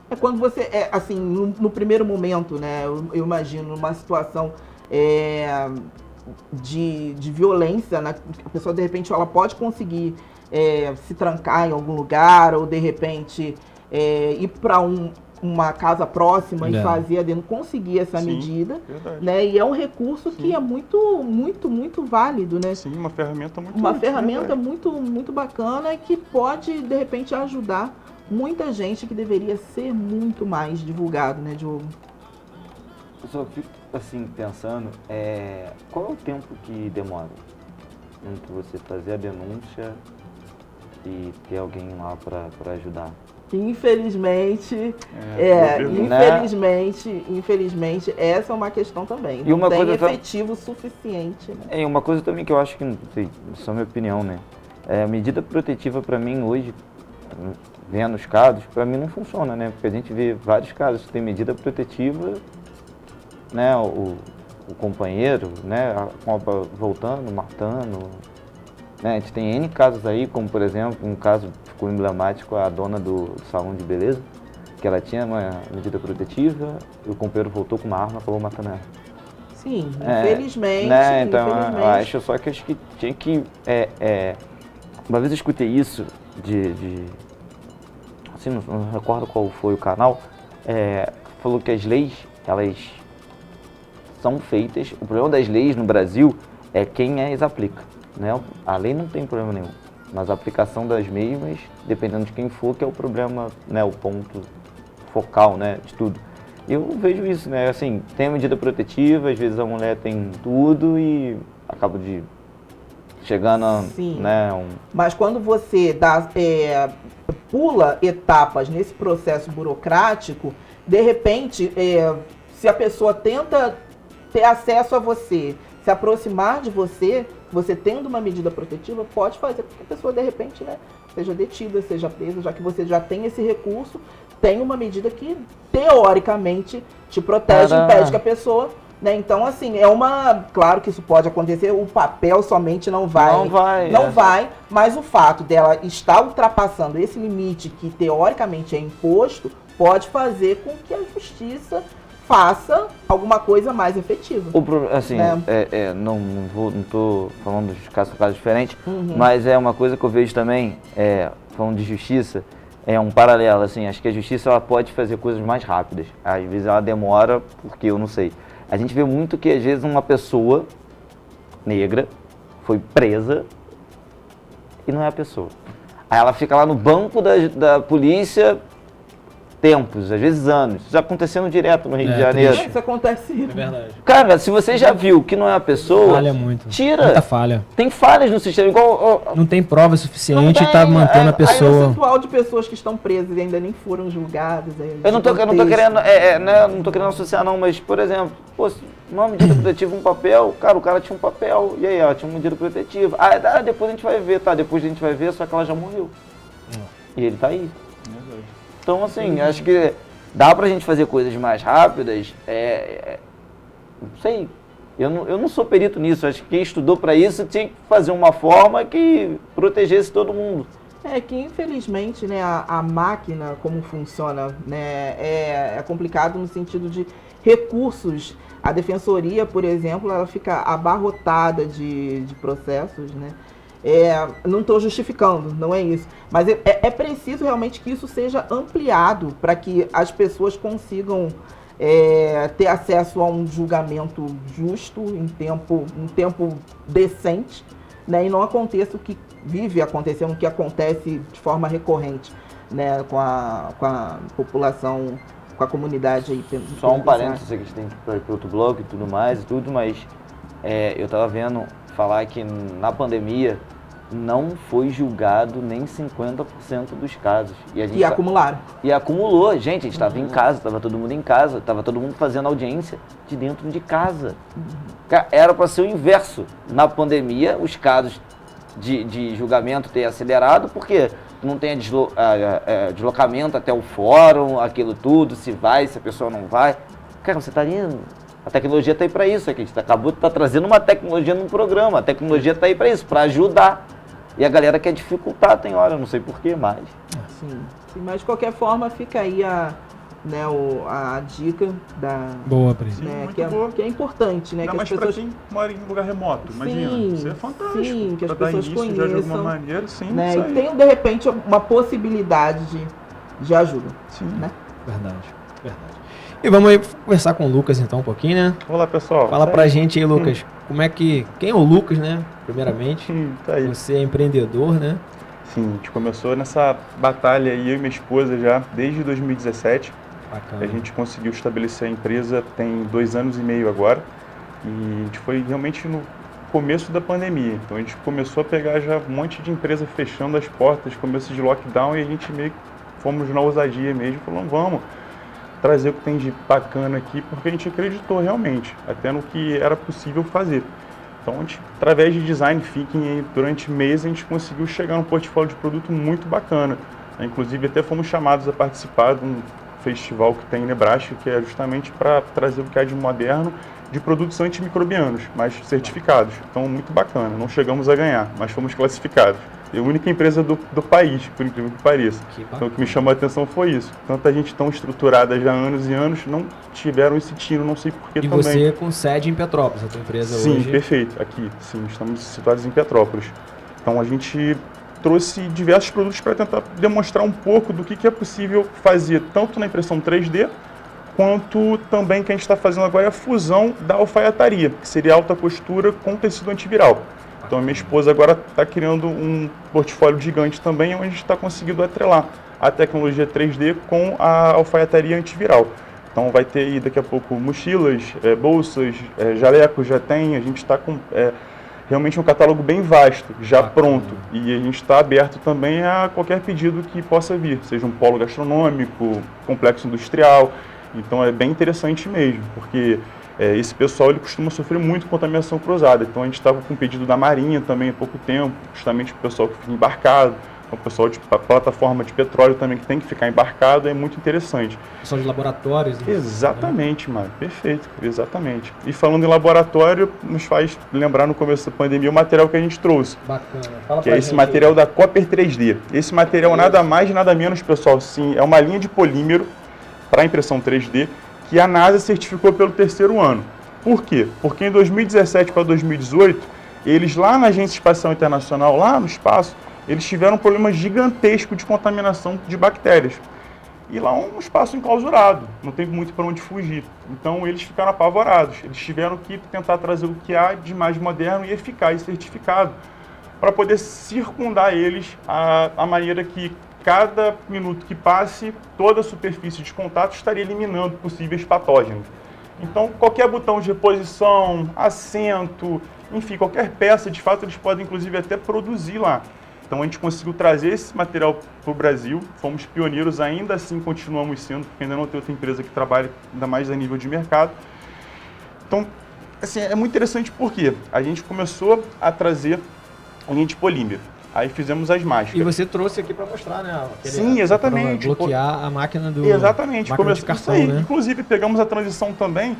É quando você, assim, no primeiro momento, né, eu imagino, numa situação de violência, né, a pessoa, de repente, ela pode conseguir se trancar em algum lugar, ou, de repente, ir para uma casa próxima e fazer conseguir essa Sim, medida, verdade. né, e é um recurso que Sim. é muito, muito, muito válido, né? Sim, uma ferramenta muito Uma útil, ferramenta verdade. muito, muito bacana e que pode, de repente, ajudar muita gente que deveria ser muito mais divulgado, né, Diogo? Eu só fico, assim, pensando, qual é o tempo que demora entre você fazer a denúncia e ter alguém lá para ajudar? Infelizmente, infelizmente, essa é uma questão também. E uma não tem coisa efetivo suficiente, né? Uma coisa também que eu acho que, não sei, só minha opinião, né? A medida protetiva para mim hoje, vendo os casos, para mim não funciona, né? Porque a gente vê vários casos que tem medida protetiva, né? O companheiro, né? Acaba voltando, matando. Né? A gente tem N casos aí, como por exemplo, um caso ficou emblemático, a dona do salão de beleza, que ela tinha uma medida protetiva e o companheiro voltou com uma arma e acabou matando ela. Sim, infelizmente. Né? Então, infelizmente. eu acho só que tinha que... uma vez eu escutei isso assim, não recordo qual foi o canal, falou que as leis, elas são feitas, o problema das leis no Brasil é quem as aplica, né? A lei não tem problema nenhum, mas a aplicação das mesmas, dependendo de quem for, que é o problema, né, o ponto focal, né, de tudo. Eu vejo isso, né, assim, tem a medida protetiva, às vezes a mulher tem tudo e acaba de chegando a, né, Mas quando você pula etapas nesse processo burocrático, de repente, se a pessoa tenta ter acesso a você, se aproximar de você, você tendo uma medida protetiva, pode fazer com que a pessoa, de repente, né, seja detida, seja presa, já que você já tem esse recurso, tem uma medida que, teoricamente, te protege, impede que a pessoa... Né? Então, assim, claro que isso pode acontecer, o papel somente não vai, mas o fato dela estar ultrapassando esse limite que teoricamente é imposto, pode fazer com que a justiça faça alguma coisa mais efetiva. Assim, né? Não estou falando de casos diferentes, mas é uma coisa que eu vejo também, falando de justiça, é um paralelo, assim, acho que a justiça ela pode fazer coisas mais rápidas, às vezes ela demora porque eu não sei. A gente vê muito que, às vezes, uma pessoa negra foi presa e não é a pessoa. Aí ela fica lá no banco da polícia tempos, às vezes anos. Isso acontecendo direto no Rio de Janeiro. triste. Isso acontece. É verdade. Cara, se você já viu que não é a pessoa, Falha muito. tira. Muita falha. Tem falhas no sistema, igual... Não tem prova suficiente Não e tá tem, mantendo a Aí o pessoa. percentual de pessoas que estão presas e ainda nem foram julgadas. Eu não tô querendo, né, não tô querendo associar não, mas, por exemplo, pô, uma medida protetiva, um papel, cara, o cara tinha um papel, e aí ela tinha uma medida protetiva. Ah, depois a gente vai ver, tá, depois a gente vai ver, só que ela já morreu. E ele tá aí. Então, assim, acho que dá pra gente fazer coisas mais rápidas, não sei, eu não sou perito nisso, acho que quem estudou pra isso tinha que fazer uma forma que protegesse todo mundo. É que, infelizmente, né, a máquina, como funciona, né, é complicado no sentido de recursos. A defensoria, por exemplo, ela fica abarrotada de processos, né? Não estou justificando, não é isso. Mas é preciso realmente que isso seja ampliado para que as pessoas consigam ter acesso a um julgamento justo em tempo decente, né? E não aconteça o que vive acontecendo, o que acontece de forma recorrente, né? Com a população, com a comunidade aí. Só um parênteses, que a gente tem que ir para outro bloco e tudo mais, mas eu estava vendo falar que na pandemia não foi julgado nem 50% dos casos. E acumularam. E acumulou. Gente, a gente estava em casa, estava todo mundo em casa, estava todo mundo fazendo audiência de dentro de casa. Era para ser o inverso. Na pandemia, os casos de julgamento ter acelerado, porque não tem deslocamento até o fórum, aquilo tudo, se vai, se a pessoa não vai. Cara, você está indo. A tecnologia está aí para isso, aqui. A gente acabou de estar trazendo uma tecnologia num programa. A tecnologia está aí para isso, para ajudar. E a galera quer dificultar, tem hora, não sei porquê, mas... Sim, mas de qualquer forma fica aí a dica da... Boa, Pris. Né, boa. que é importante, né? Ainda Que mais as pessoas... pra quem mora em lugar remoto, imagina. Sim, Isso é fantástico. sim, que as Pra dar pessoas início já de alguma conheçam, maneira, sim, né? isso E aí. tenham, de repente, uma possibilidade de ajuda. Sim. Né? Verdade. E vamos aí conversar com o Lucas então um pouquinho, né? Olá, pessoal. Fala Tá pra aí. gente aí, Lucas, quem é o Lucas, né? Primeiramente, Tá aí. você é empreendedor, né? Sim, a gente começou nessa batalha aí, eu e minha esposa já, desde 2017. Bacana. A gente conseguiu estabelecer a empresa tem 2 anos e meio agora. E a gente foi realmente no começo da pandemia. Então a gente começou a pegar já um monte de empresa fechando as portas, começo de lockdown, e a gente meio que fomos na ousadia mesmo, falando, vamos trazer o que tem de bacana aqui, porque a gente acreditou realmente, até no que era possível fazer. Então, a gente, através de design thinking, durante meses, a gente conseguiu chegar num portfólio de produto muito bacana. Inclusive, até fomos chamados a participar de um festival que tem em Nebraska, que é justamente para trazer o que há de moderno de produtos antimicrobianos, mas certificados. Então, muito bacana. Não chegamos a ganhar, mas fomos classificados. É a única empresa do país, por incrível que pareça. Então, o que me chamou a atenção foi isso. Tanta gente tão estruturada já há anos e anos, não tiveram esse tino, não sei porquê também. E você com sede em Petrópolis, a tua empresa Sim, hoje? perfeito. Aqui, sim, estamos situados em Petrópolis. Então, a gente trouxe diversos produtos para tentar demonstrar um pouco do que é possível fazer, tanto na impressão 3D, quanto também que a gente está fazendo agora é a fusão da alfaiataria, que seria alta costura com tecido antiviral. Então, a minha esposa agora está criando um portfólio gigante também, onde a gente está conseguindo atrelar a tecnologia 3D com a alfaiataria antiviral. Então, vai ter aí daqui a pouco mochilas, bolsas, jalecos, já tem. A gente está com realmente um catálogo bem vasto, já pronto. E a gente está aberto também a qualquer pedido que possa vir, seja um polo gastronômico, complexo industrial. Então, é bem interessante mesmo, porque esse pessoal ele costuma sofrer muito com contaminação cruzada. Então a gente estava com um pedido da Marinha também há pouco tempo, justamente o pessoal que fica embarcado, o pessoal de plataforma de petróleo também que tem que ficar embarcado, é muito interessante. Pessoal de laboratórios. Exatamente, mano, perfeito, exatamente. E falando em laboratório, nos faz lembrar no começo da pandemia o material que a gente trouxe. Bacana. Fala Que pra é esse gente material aí. da Copper 3D. Esse material nada mais, nada menos, pessoal, sim, é uma linha de polímero para impressão 3D, que a NASA certificou pelo 3º ano. Por quê? Porque em 2017 para 2018, eles lá na Agência Espacial Internacional, lá no espaço, eles tiveram um problema gigantesco de contaminação de bactérias. E lá um espaço enclausurado, não tem muito para onde fugir. Então eles ficaram apavorados, eles tiveram que tentar trazer o que há de mais moderno e eficaz, certificado, para poder circundar eles a maneira que cada minuto que passe, toda a superfície de contato estaria eliminando possíveis patógenos. Então, qualquer botão de reposição, assento, enfim, qualquer peça, de fato, eles podem, inclusive, até produzir lá. Então, a gente conseguiu trazer esse material para o Brasil, fomos pioneiros, ainda assim continuamos sendo, porque ainda não tem outra empresa que trabalhe ainda mais a nível de mercado. Então, assim, é muito interessante porque a gente começou a trazer a linha de polímero. Aí fizemos as máscaras. E você trouxe aqui para mostrar, né? Sim, exatamente. Pra bloquear a máquina do... Exatamente. Máquina de cartão, isso aí. né? Inclusive, pegamos a transição também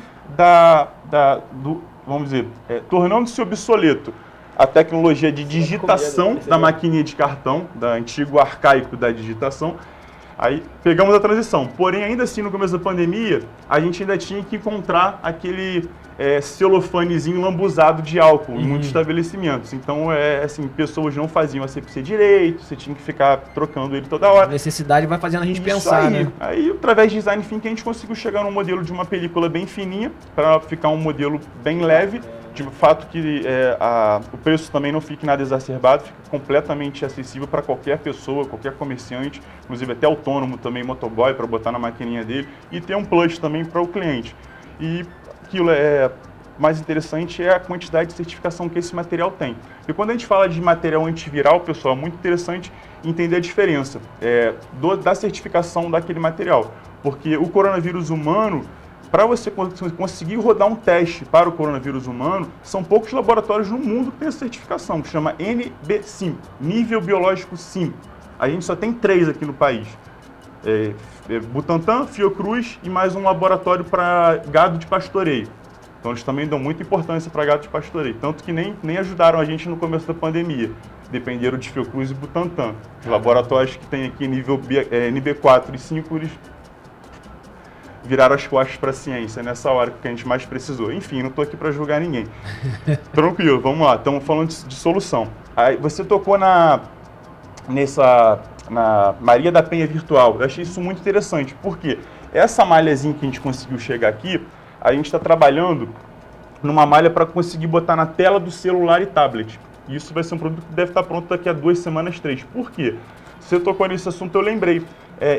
do vamos dizer, tornando-se obsoleto a tecnologia de digitação da maquininha de cartão, da antigo arcaico da digitação. Aí pegamos a transição. Porém, ainda assim, no começo da pandemia, a gente ainda tinha que encontrar aquele celofanezinho lambuzado de álcool em muitos estabelecimentos. Então, assim, pessoas não faziam a CPC direito, você tinha que ficar trocando ele toda hora. A necessidade vai fazendo a gente Isso pensar, aí. né? Aí, através de design thinking, a gente conseguiu chegar num modelo de uma película bem fininha, para ficar um modelo bem leve, de fato que o preço também não fique nada exacerbado, fica completamente acessível para qualquer pessoa, qualquer comerciante, inclusive até autônomo também, motoboy, para botar na maquininha dele, e ter um plus também para o cliente. E aquilo mais interessante é a quantidade de certificação que esse material tem. E quando a gente fala de material antiviral, pessoal, é muito interessante entender a diferença da certificação daquele material. Porque o coronavírus humano, para você conseguir rodar um teste para o coronavírus humano, são poucos laboratórios no mundo que têm essa certificação, que chama NB5, Nível Biológico 5. A gente só tem 3 aqui no país. Butantan, Fiocruz e mais um laboratório para gado de pastoreio. Então eles também dão muita importância para gado de pastoreio, tanto que nem ajudaram a gente no começo da pandemia. Dependeram de Fiocruz e Butantan. Os laboratórios que tem aqui nível NB4 e 5, eles viraram as costas para a ciência nessa hora que a gente mais precisou. Enfim, não estou aqui para julgar ninguém. Tranquilo, vamos lá, estamos falando de solução. Aí você tocou na Maria da Penha virtual. Eu achei isso muito interessante, porque essa malhazinha que a gente conseguiu chegar aqui, a gente está trabalhando numa malha para conseguir botar na tela do celular e tablet. E isso vai ser um produto que deve estar pronto daqui a 2 semanas, 3. Por quê? Você tocou nesse assunto, eu lembrei.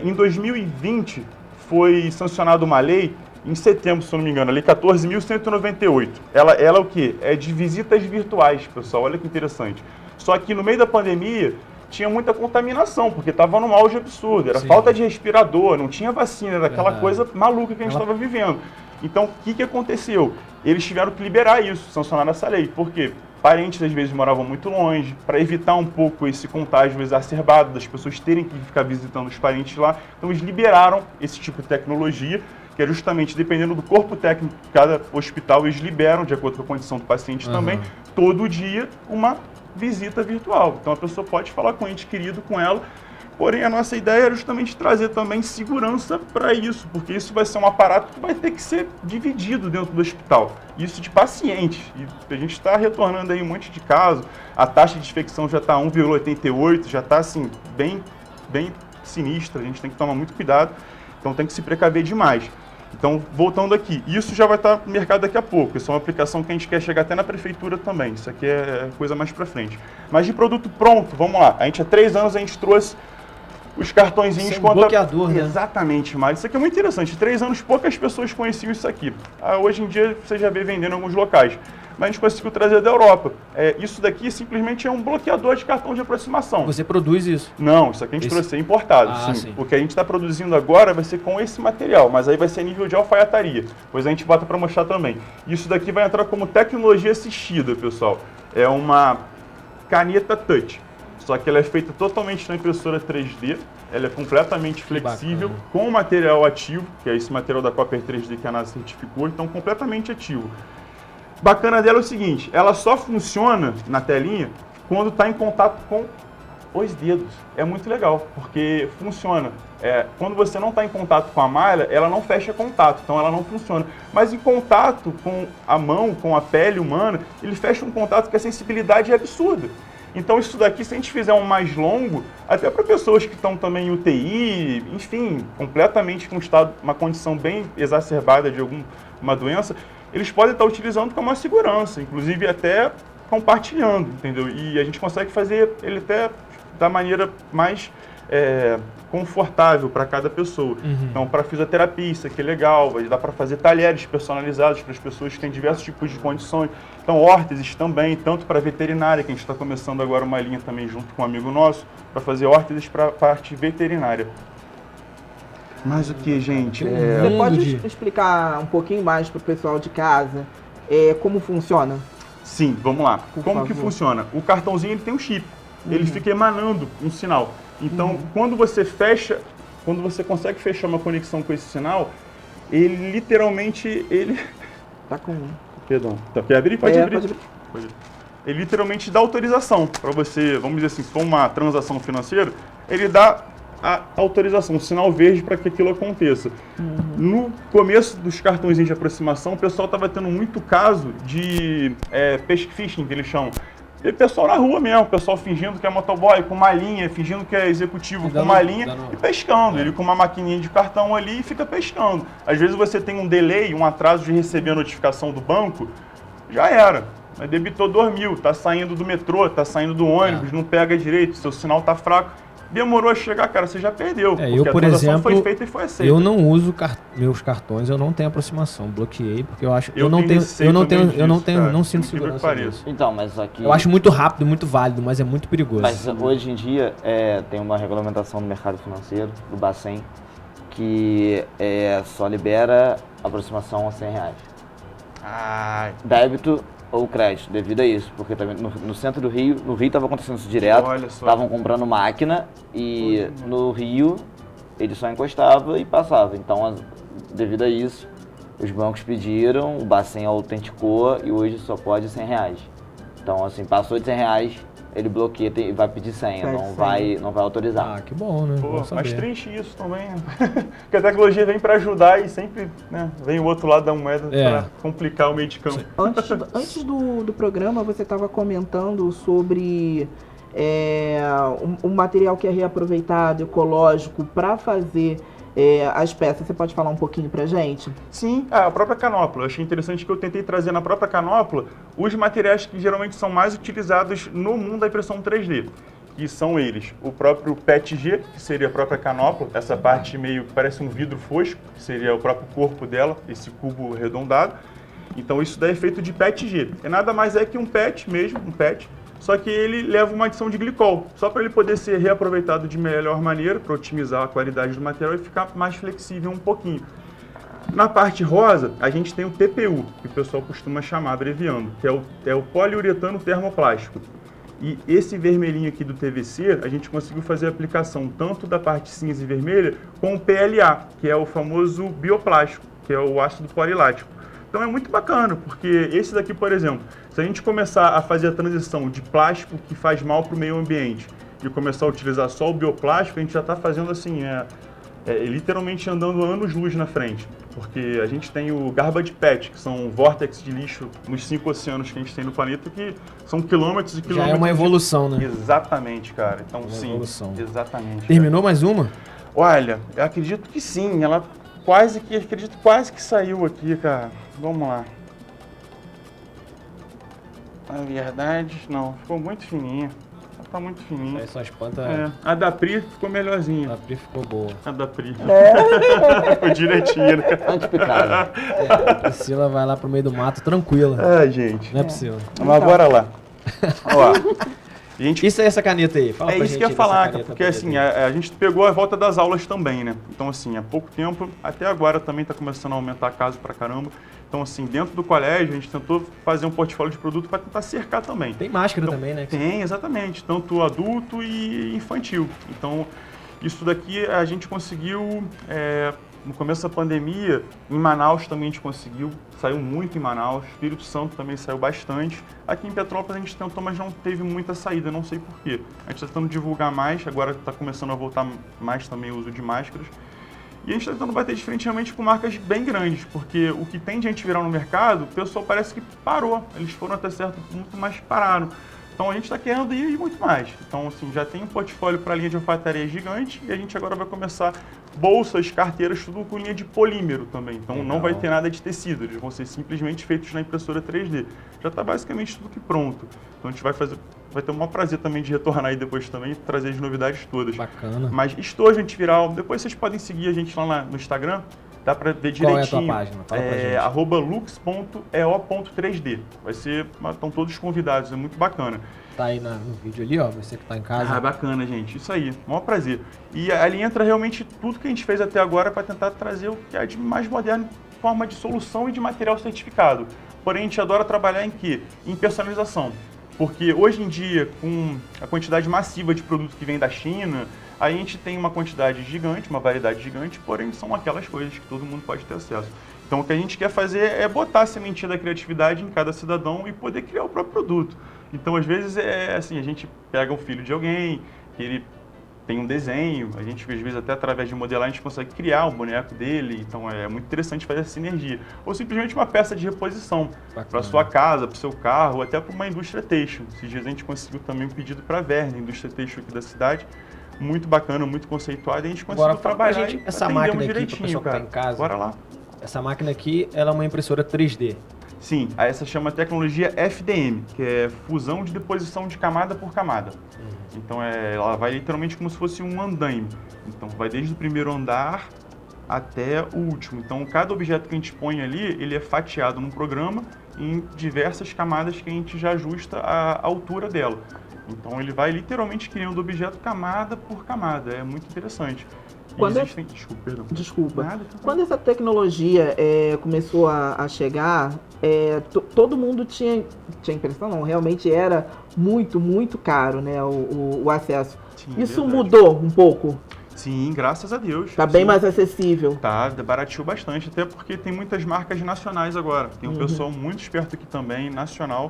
Em 2020, foi sancionada uma lei, em setembro, se eu não me engano, a Lei 14.198. Ela é o quê? É de visitas virtuais, pessoal. Olha que interessante. Só que no meio da pandemia, tinha muita contaminação, porque estava num auge absurdo. Era falta de respirador, não tinha vacina, era aquela coisa maluca que a gente estava vivendo. Então, o que aconteceu? Eles tiveram que liberar isso, sancionar essa lei. Por quê? Parentes, às vezes, moravam muito longe, para evitar um pouco esse contágio exacerbado, das pessoas terem que ficar visitando os parentes lá. Então, eles liberaram esse tipo de tecnologia, que é justamente, dependendo do corpo técnico de cada hospital, eles liberam, de acordo com a condição do paciente também, todo dia, uma visita virtual. Então, a pessoa pode falar com o ente querido, com ela. Porém, a nossa ideia é justamente trazer também segurança para isso, porque isso vai ser um aparato que vai ter que ser dividido dentro do hospital. Isso de pacientes. E a gente está retornando aí um monte de casos. A taxa de infecção já está 1,88, já está assim, bem sinistra. A gente tem que tomar muito cuidado, então tem que se precaver demais. Então, voltando aqui, isso já vai estar no mercado daqui a pouco. Isso é uma aplicação que a gente quer chegar até na prefeitura também. Isso aqui é coisa mais para frente. Mas de produto pronto, vamos lá. A gente há 3 anos a gente trouxe os cartõezinhos com bloqueador, né? Exatamente, Mário. Isso aqui é muito interessante. 3 anos, poucas pessoas conheciam isso aqui. Hoje em dia, você já vê vendendo em alguns locais. Mas a gente conseguiu trazer da Europa. Isso daqui simplesmente é um bloqueador de cartão de aproximação. Você produz isso? Não, isso aqui a gente trouxe importado. Sim. O que a gente está produzindo agora vai ser com esse material, mas aí vai ser nível de alfaiataria. Pois a gente bota para mostrar também. Isso daqui vai entrar como tecnologia assistida, pessoal. É uma caneta touch. Só que ela é feita totalmente na impressora 3D, ela é completamente flexível, com material ativo, que é esse material da Copper 3D que a NASA certificou, então completamente ativo. Bacana dela é o seguinte, ela só funciona na telinha quando está em contato com os dedos. É muito legal, porque funciona. Quando você não está em contato com a malha, ela não fecha contato, então ela não funciona. Mas em contato com a mão, com a pele humana, ele fecha um contato que a sensibilidade é absurda. Então isso daqui, se a gente fizer um mais longo, até para pessoas que estão também em UTI, enfim, completamente com uma condição bem exacerbada de alguma doença, eles podem estar utilizando com uma segurança, inclusive até compartilhando, entendeu? E a gente consegue fazer ele até da maneira mais confortável para cada pessoa. Então, para fisioterapia, isso aqui é legal, vai dar para fazer talheres personalizados para as pessoas que têm diversos tipos de condições. Então, órteses também, tanto para veterinária, que a gente está começando agora uma linha também junto com um amigo nosso, para fazer órteses para a parte veterinária. Mas o que, gente? Você pode explicar um pouquinho mais para o pessoal de casa como funciona? Sim, vamos lá. Por Como que favor. funciona? O cartãozinho ele tem um chip, ele fica emanando um sinal. Então, quando você consegue fechar uma conexão com esse sinal, ele literalmente, Tá com... Perdão. Então, quer abrir? Pode abrir. Pode abrir. Pode abrir. Ele literalmente dá autorização para você, vamos dizer assim, se for uma transação financeira, ele dá a autorização, um sinal verde para que aquilo aconteça. No começo dos cartõezinhos de aproximação, o pessoal estava tendo muito caso de phishing, que eles chamam. E pessoal na rua mesmo, o pessoal fingindo que é motoboy, com uma linha, fingindo que é executivo com uma linha e pescando. Ele com uma maquininha de cartão ali e fica pescando. Às vezes você tem um delay, um atraso de receber a notificação do banco, já era. Debitou 2.000, tá saindo do metrô, tá saindo do ônibus, não pega direito, seu sinal tá fraco. Demorou a chegar, cara, você já perdeu. Eu, por a transação exemplo, foi feita e foi aceita. eu não uso meus cartões, eu não tenho aproximação, bloqueei, porque eu acho, Eu tenho receio também disso, cara. não sinto Incrível que segurança pareça. nisso. Então, mas aqui... Eu acho muito rápido, muito válido, mas é muito perigoso. Mas hoje em dia tem uma regulamentação no mercado financeiro, do Bacen, que só libera aproximação a R$100. Ai, Débito ou crédito, devido a isso, porque também no centro do Rio, no Rio estava acontecendo isso direto, olha só. estavam comprando máquina e no Rio ele só encostava e passava. Então, devido a isso, os bancos pediram, o Bacen autenticou e hoje só pode R$100. Então, assim, passou de R$100, ele bloqueia e vai pedir senha, não vai autorizar. Ah, que bom, né? Pô, Bom saber. mas triste isso também, né? Porque a tecnologia vem para ajudar e sempre, né, vem o outro lado da moeda para complicar o meio de campo. Antes do programa, você estava comentando sobre um material que é reaproveitado, ecológico, para fazer as peças. Você pode falar um pouquinho pra gente? Sim, a própria canopla. Eu achei interessante que eu tentei trazer na própria canopla os materiais que geralmente são mais utilizados no mundo da impressão 3D. Que são eles, o próprio PETG, que seria a própria canopla, essa parte meio que parece um vidro fosco, que seria o próprio corpo dela, esse cubo arredondado. Então isso daí é feito de PETG. E nada mais é que um PET mesmo, um PET, só que ele leva uma adição de glicol, só para ele poder ser reaproveitado de melhor maneira, para otimizar a qualidade do material e ficar mais flexível um pouquinho. Na parte rosa, a gente tem o TPU, que o pessoal costuma chamar, abreviando, que é o poliuretano termoplástico. E esse vermelhinho aqui do TVC, a gente conseguiu fazer a aplicação tanto da parte cinza e vermelha com o PLA, que é o famoso bioplástico, que é o ácido polilático. Então é muito bacana, porque esse daqui, por exemplo, se a gente começar a fazer a transição de plástico que faz mal para o meio ambiente e começar a utilizar só o bioplástico, a gente já está fazendo assim, literalmente andando anos-luz na frente. Porque a gente tem o Garbage Patch, que são vórtices de lixo nos 5 oceanos que a gente tem no planeta, que são quilômetros e quilômetros. Já é uma evolução, né? Exatamente, cara. Então, Uma sim, evolução. exatamente. Terminou mais uma? Cara. Olha, eu acredito que sim. Ela acredito quase que saiu aqui, cara. Vamos lá. Na verdade, não. Ficou muito fininha. Ela tá muito fininha. Aí só espanta. A da Pri ficou melhorzinha. A Pri ficou boa. A da Pri. Ficou direitinho, né? Antipicada. A Priscila vai lá pro meio do mato tranquila. Ai, gente. Não é Priscila. Mas bora lá. Ó, gente, Isso é essa caneta aí. Fala pra isso gente que eu ia aí falar, dessa caneta porque pra assim, ver. a gente pegou a volta das aulas também, né? Então assim, há pouco tempo, até agora também está começando a aumentar a casa pra caramba. Então assim, dentro do colégio a gente tentou fazer um portfólio de produto para tentar cercar também. Tem máscara Então, também, né? Tem, exatamente, tanto adulto e infantil. Então isso daqui a gente conseguiu, no começo da pandemia, em Manaus também a gente conseguiu, saiu muito em Manaus, Espírito Santo também saiu bastante. Aqui em Petrópolis a gente tentou, mas não teve muita saída, não sei porquê. A gente está tentando divulgar mais, agora está começando a voltar mais também o uso de máscaras. E a gente está tentando bater de frente realmente com marcas bem grandes, porque o que tem de antiviral no mercado, o pessoal parece que parou. Eles foram até certo ponto, mas pararam. Então a gente está querendo ir muito mais. Então assim, já tem um portfólio para a linha de alfaiataria gigante e a gente agora vai começar bolsas, carteiras, tudo com linha de polímero também. Então Legal. não vai ter nada de tecido, eles vão ser simplesmente feitos na impressora 3D. Já está basicamente tudo que pronto. Então a gente vai ter o maior prazer também de retornar aí depois também e trazer as novidades todas. Bacana. Mas estojo antiviral, depois vocês podem seguir a gente lá no Instagram, dá para ver direitinho. Qual é a tua página? Fala pra gente. @lux.eo.3D. Estão todos convidados, é muito bacana. Tá aí no vídeo ali, ó, você que tá em casa. Ah, bacana, gente. Isso aí, maior prazer. E ali entra realmente tudo que a gente fez até agora para tentar trazer o que é de mais moderno, forma de solução e de material certificado. Porém, a gente adora trabalhar em quê? Em personalização. Porque hoje em dia, com a quantidade massiva de produtos que vem da China, a gente tem uma quantidade gigante, uma variedade gigante, porém são aquelas coisas que todo mundo pode ter acesso. Então o que a gente quer fazer é botar a sementinha da criatividade em cada cidadão e poder criar o próprio produto. Então às vezes é assim, a gente pega um filho de alguém, que ele tem um desenho, a gente às vezes até através de modelar a gente consegue criar um boneco dele, então é muito interessante fazer essa sinergia. Ou simplesmente uma peça de reposição para sua casa, para o seu carro, ou até para uma indústria têxtil. Esses dias a gente conseguiu também um pedido para a Verne, indústria têxtil aqui da cidade, muito bacana, muito conceituada, e a gente conseguiu trabalhar gente, e essa máquina aqui, direitinho, pro pessoal que tá em casa. Bora lá. Essa máquina aqui, ela é uma impressora 3D. Sim, essa chama tecnologia FDM, que é fusão de deposição de camada por camada. Então ela vai literalmente como se fosse um andaime. Então vai desde o primeiro andar até o último. Então cada objeto que a gente põe ali, ele é fatiado num programa em diversas camadas que a gente já ajusta a altura dela. Então ele vai literalmente criando o objeto camada por camada. É muito interessante. Desculpa, perdão. Desculpa. Nada, Quando essa tecnologia começou a chegar, todo mundo tinha impressão, não, realmente era muito, muito caro, né, o acesso. Sim, Isso verdade. mudou um pouco? Sim, graças a Deus. Tá bem Sim. mais acessível. Tá, barateou bastante, até porque tem muitas marcas nacionais agora. Tem um pessoal muito esperto aqui também, nacional,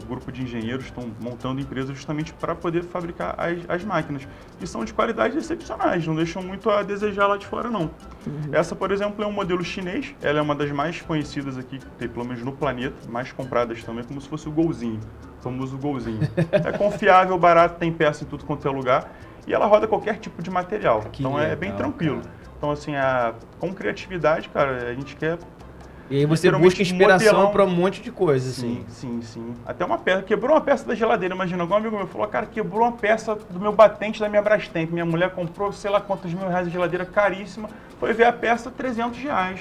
grupo de engenheiros estão montando empresas justamente para poder fabricar as máquinas. E são de qualidade excepcionais, não deixam muito a desejar lá de fora, não. Essa, por exemplo, é um modelo chinês, ela é uma das mais conhecidas aqui, pelo menos no planeta, mais compradas também, como se fosse o Golzinho, o famoso Golzinho. É confiável, barato, tem peça em tudo quanto é lugar. E ela roda qualquer tipo de material, então legal, é bem tranquilo. Cara. Então, assim, com criatividade, cara, a gente quer... E aí você literalmente busca inspiração modelar para um monte de coisa, assim. Sim. Até uma peça, quebrou uma peça da geladeira, imagina, algum amigo meu falou, cara, quebrou uma peça do meu batente da minha Brastemp, minha mulher comprou, sei lá quantos R$1.000 de geladeira, caríssima, foi ver a peça, R$300.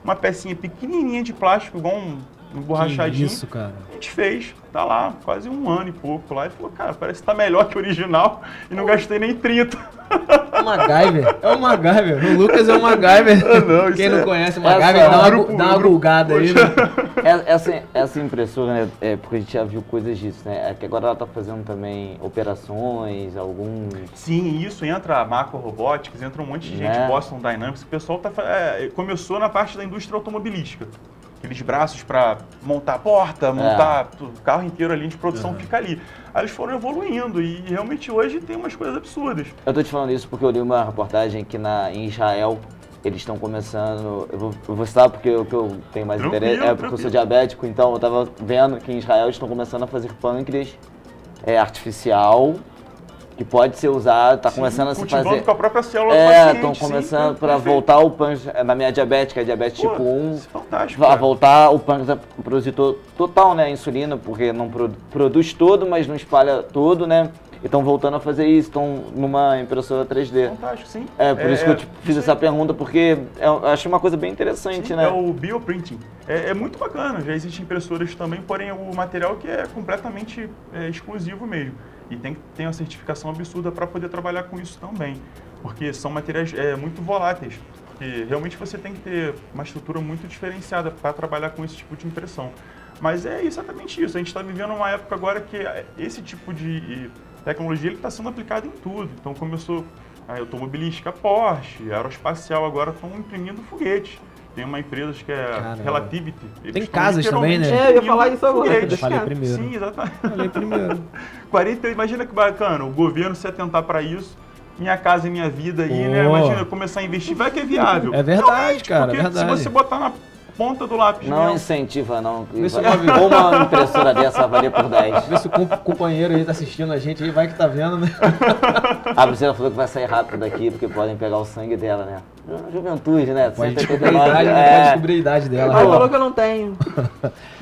Uma pecinha pequenininha de plástico, igual um borrachadinho. Que isso, cara. A gente fez, tá lá, quase 1 ano e pouco lá, e falou, cara, parece que tá melhor que o original, e não gastei nem 30. O MacGyver, é o MacGyver. O Lucas é o MacGyver. Não, Quem isso não é- conhece o MacGyver, dá uma gulgada aí. Né? Essa impressora, né, porque a gente já viu coisas disso, né? É que agora ela tá fazendo também operações, alguns... Sim, isso, entra a Macro Robotics, entra um monte de gente, Né? Boston Dynamics, o pessoal começou na parte da indústria automobilística. Aqueles braços para montar a porta, montar o carro inteiro ali de produção fica ali. Aí eles foram evoluindo e realmente hoje tem umas coisas absurdas. Eu tô te falando isso porque eu li uma reportagem que em Israel eles estão começando, eu vou citar porque o que eu tenho mais Tranquilo, interesse é porque eu tranquilo. sou diabético, então eu tava vendo que em Israel eles estão começando a fazer pâncreas artificial, que pode ser usado, tá Sim, começando a se cultivando fazer... com a própria célula do paciente. estão sim, começando para perfeito. voltar o pâncreas, na minha diabetes, que é diabetes Pô, tipo 1, isso é fantástico, vai cara. voltar o pâncreas a produzir total, né, insulina, porque não produz todo, mas não espalha todo, né? E estão voltando a fazer isso, estão numa impressora 3D. Fantástico, sim. Por isso que eu te fiz isso essa aí. pergunta, porque eu achei uma coisa bem interessante, Sim, né? é o bioprinting. É muito bacana, já existem impressoras também, porém o material que é completamente exclusivo mesmo. E tem que ter uma certificação absurda para poder trabalhar com isso também, porque são materiais muito voláteis. E realmente você tem que ter uma estrutura muito diferenciada para trabalhar com esse tipo de impressão. Mas é exatamente isso, a gente está vivendo uma época agora que esse tipo de tecnologia está sendo aplicado em tudo. Então começou a automobilística, Porsche, aeroespacial, agora estão imprimindo foguetes. Tem uma empresa que é Caramba. Relativity. Eles Tem estão casas também, né? literalmente Eu ia falar isso agora. foguetes. Eu falei primeiro. Sim, exatamente. Falei primeiro. 40, imagina que bacana, o governo se atentar para isso, Minha Casa e Minha Vida aí, né? Pô. Imagina, começar a investir, vai que é viável. É verdade, Realmente, cara, porque é verdade. se você botar ponta do lápis Não mesmo. incentiva, não. Vê se Uma impressora dessa valia por 10. Vê se o companheiro aí tá assistindo a gente aí, vai que tá vendo, né? A Priscila falou que vai sair rápido daqui, porque podem pegar o sangue dela, né? Juventude, né? Pode descobrir a 189, idade, né? Pode descobrir a idade dela. Ela falou que eu não tenho.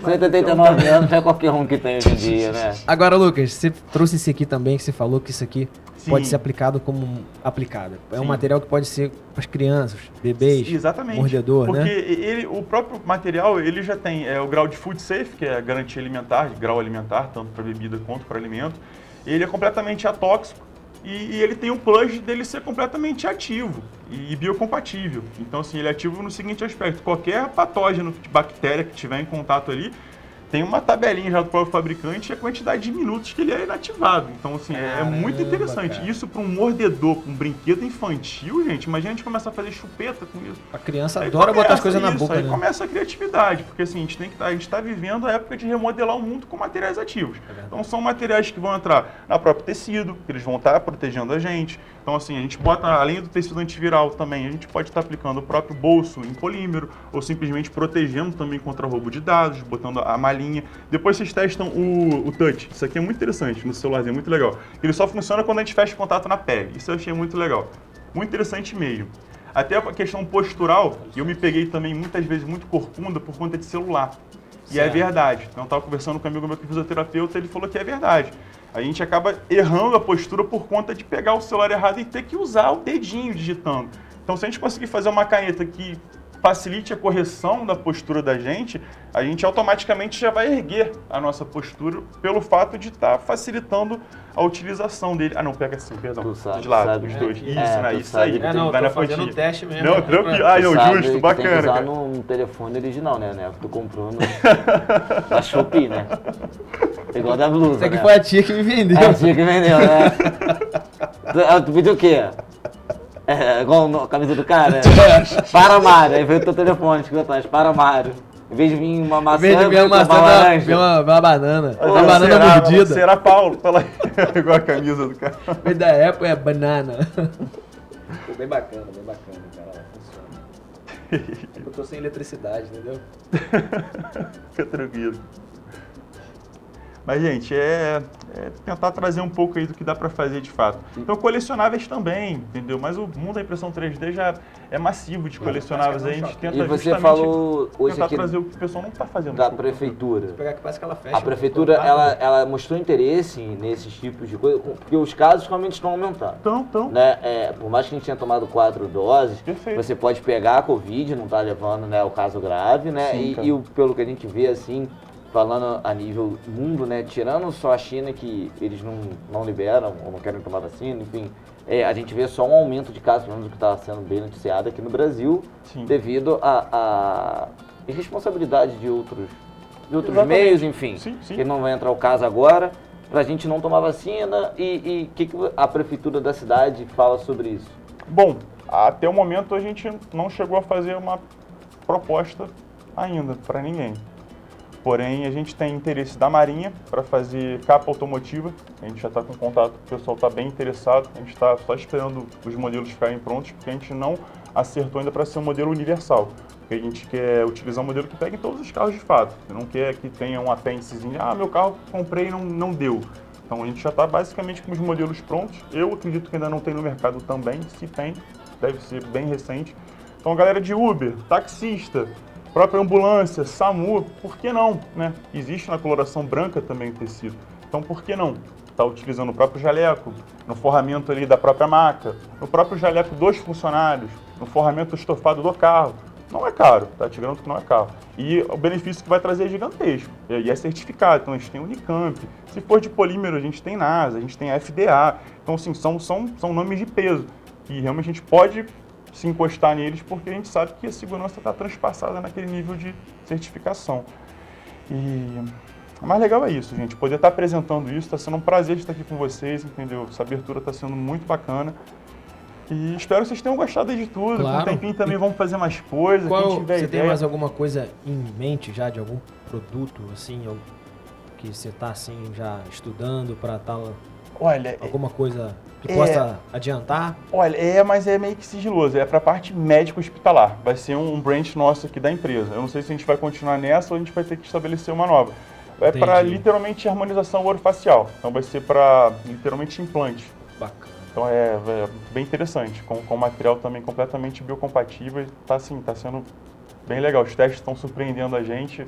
189 anos não é qualquer um que tem hoje em dia, né? Agora, Lucas, você trouxe esse aqui também, que você falou que isso aqui Sim. pode ser aplicado como aplicado. É um Sim. material que pode ser para as crianças, bebês, Exatamente. mordedor, porque né? o próprio material, ele já tem o grau de food safe, que é a garantia alimentar, grau alimentar, tanto para bebida quanto para alimento. Ele é completamente atóxico e ele tem o plus dele ser completamente ativo e biocompatível. Então, assim, ele é ativo no seguinte aspecto: qualquer patógeno de bactéria que tiver em contato ali, tem uma tabelinha já do próprio fabricante e a quantidade de minutos que ele é inativado. Então, assim, é muito interessante. cara. Isso para um mordedor, para um brinquedo infantil, gente, imagina a gente começar a fazer chupeta com isso. A criança Aí adora botar as começa coisas na isso, boca, aí né? começa a criatividade, porque assim, a gente está vivendo a época de remodelar o mundo com materiais ativos. Então são materiais que vão entrar na próprio tecido, que eles vão estar protegendo a gente. Então assim, a gente bota, além do tecido antiviral também, a gente pode estar aplicando o próprio bolso em polímero, ou simplesmente protegendo também contra roubo de dados, botando a malinha. Depois vocês testam o touch. Isso aqui é muito interessante no celularzinho, é muito legal. Ele só funciona quando a gente fecha contato na pele. Isso eu achei muito legal. Muito interessante mesmo. Até a questão postural, eu me peguei também muitas vezes muito corcunda por conta de celular. E é Certo. verdade. Então eu estava conversando com um amigo meu que é fisioterapeuta, ele falou que é verdade. A gente acaba errando a postura por conta de pegar o celular errado e ter que usar o dedinho digitando. Então se a gente conseguir fazer uma caneta que facilite a correção da postura da gente, a gente automaticamente já vai erguer a nossa postura pelo fato de estar facilitando a utilização dele. Ah, não, pega assim, perdão. Tu sabe, De lado, sabe, os né? dois. É, Isso, né? tu Isso sabe aí. que É, não, vai tô na fazendo pontinha. o teste mesmo. Não, né? tranquilo. Ah, não, Tu sabe justo, que bacana, tem que usar cara. num telefone original, né? Que tu comprou na Shopee, né? Igual da blusa, Isso aqui né? foi a tia que me vendeu. É, tinha que vendeu, né? Tu pediu o quê? Igual a camisa do cara? Para Mário, aí veio o teu telefone escrito atrás, para Mário. Em vez de vir uma maçã, Em vez de ver uma maçã, laranja. vem uma banana. Mas Uma é, banana mordida. Será Paulo? Tá lá. Igual a camisa do cara. Em vez da Apple é banana. Bem bacana, cara. Funciona. Eu tô sem eletricidade, entendeu? Fica tranquilo. Mas, gente, é tentar trazer um pouco aí do que dá para fazer de fato. Então, colecionáveis também, entendeu? Mas o mundo da impressão 3D já é massivo de colecionáveis. Aí a gente tenta E você justamente falou hoje tentar aqui trazer o que o pessoal não está fazendo. da prefeitura. Pegar que parece que ela fecha. A prefeitura, ela mostrou interesse nesses tipos de coisa, porque os casos realmente estão aumentando. Então, Né? Por mais que a gente tenha tomado 4 doses, Perfeito. você pode pegar a Covid, não tá levando, né, o caso grave, né? Sim, cara. Pelo que a gente vê, assim, falando a nível mundo, né? Tirando só a China, que eles não liberam ou não querem tomar vacina, enfim, a gente vê só um aumento de casos, pelo menos o que está sendo bem noticiado aqui no Brasil, Sim. devido à irresponsabilidade de outros Exatamente. meios, enfim, Sim, sim. que não vai entrar o caso agora, pra gente não tomar vacina e o que a prefeitura da cidade fala sobre isso? Bom, até o momento a gente não chegou a fazer uma proposta ainda para ninguém. Porém, a gente tem interesse da Marinha para fazer capa automotiva. A gente já está com contato, o pessoal está bem interessado. A gente está só esperando os modelos ficarem prontos, porque a gente não acertou ainda para ser um modelo universal. Porque a gente quer utilizar um modelo que pegue em todos os carros de fato. Não quer que tenha um apêndicezinho, meu carro comprei e não deu. Então a gente já está basicamente com os modelos prontos. Eu acredito que ainda não tem no mercado também. Se tem, deve ser bem recente. Então, galera de Uber, taxista, própria ambulância, SAMU, por que não, né? Existe na coloração branca também o tecido. Então, por que não? Está utilizando o próprio jaleco, no forramento ali da própria maca, no próprio jaleco dos funcionários, no forramento estofado do carro. Não é caro, tá? Te garanto que não é caro. E o benefício que vai trazer é gigantesco. E é certificado, então a gente tem Unicamp. Se for de polímero, a gente tem NASA, a gente tem FDA. Então, assim, são nomes de peso. E realmente a gente pode se encostar neles, porque a gente sabe que a segurança está transpassada naquele nível de certificação. E o mais legal é isso, gente, poder estar apresentando isso, está sendo um prazer estar aqui com vocês, entendeu? Essa abertura está sendo muito bacana. E espero que vocês tenham gostado de tudo. Claro. Com um tempinho também vamos fazer mais coisas. Quem tiver Você ideia. tem mais alguma coisa em mente já de algum produto, assim, que você está assim, já estudando para tal, Olha, alguma coisa que possa adiantar? Olha, mas é meio que sigiloso, é para a parte médica hospitalar. Vai ser um branch nosso aqui da empresa. Eu não sei se a gente vai continuar nessa ou a gente vai ter que estabelecer uma nova. É para literalmente harmonização orofacial. Então vai ser para literalmente implante. Bacana. Então é bem interessante, com material também completamente biocompatível. Tá assim, tá sendo bem legal. Os testes estão surpreendendo a gente.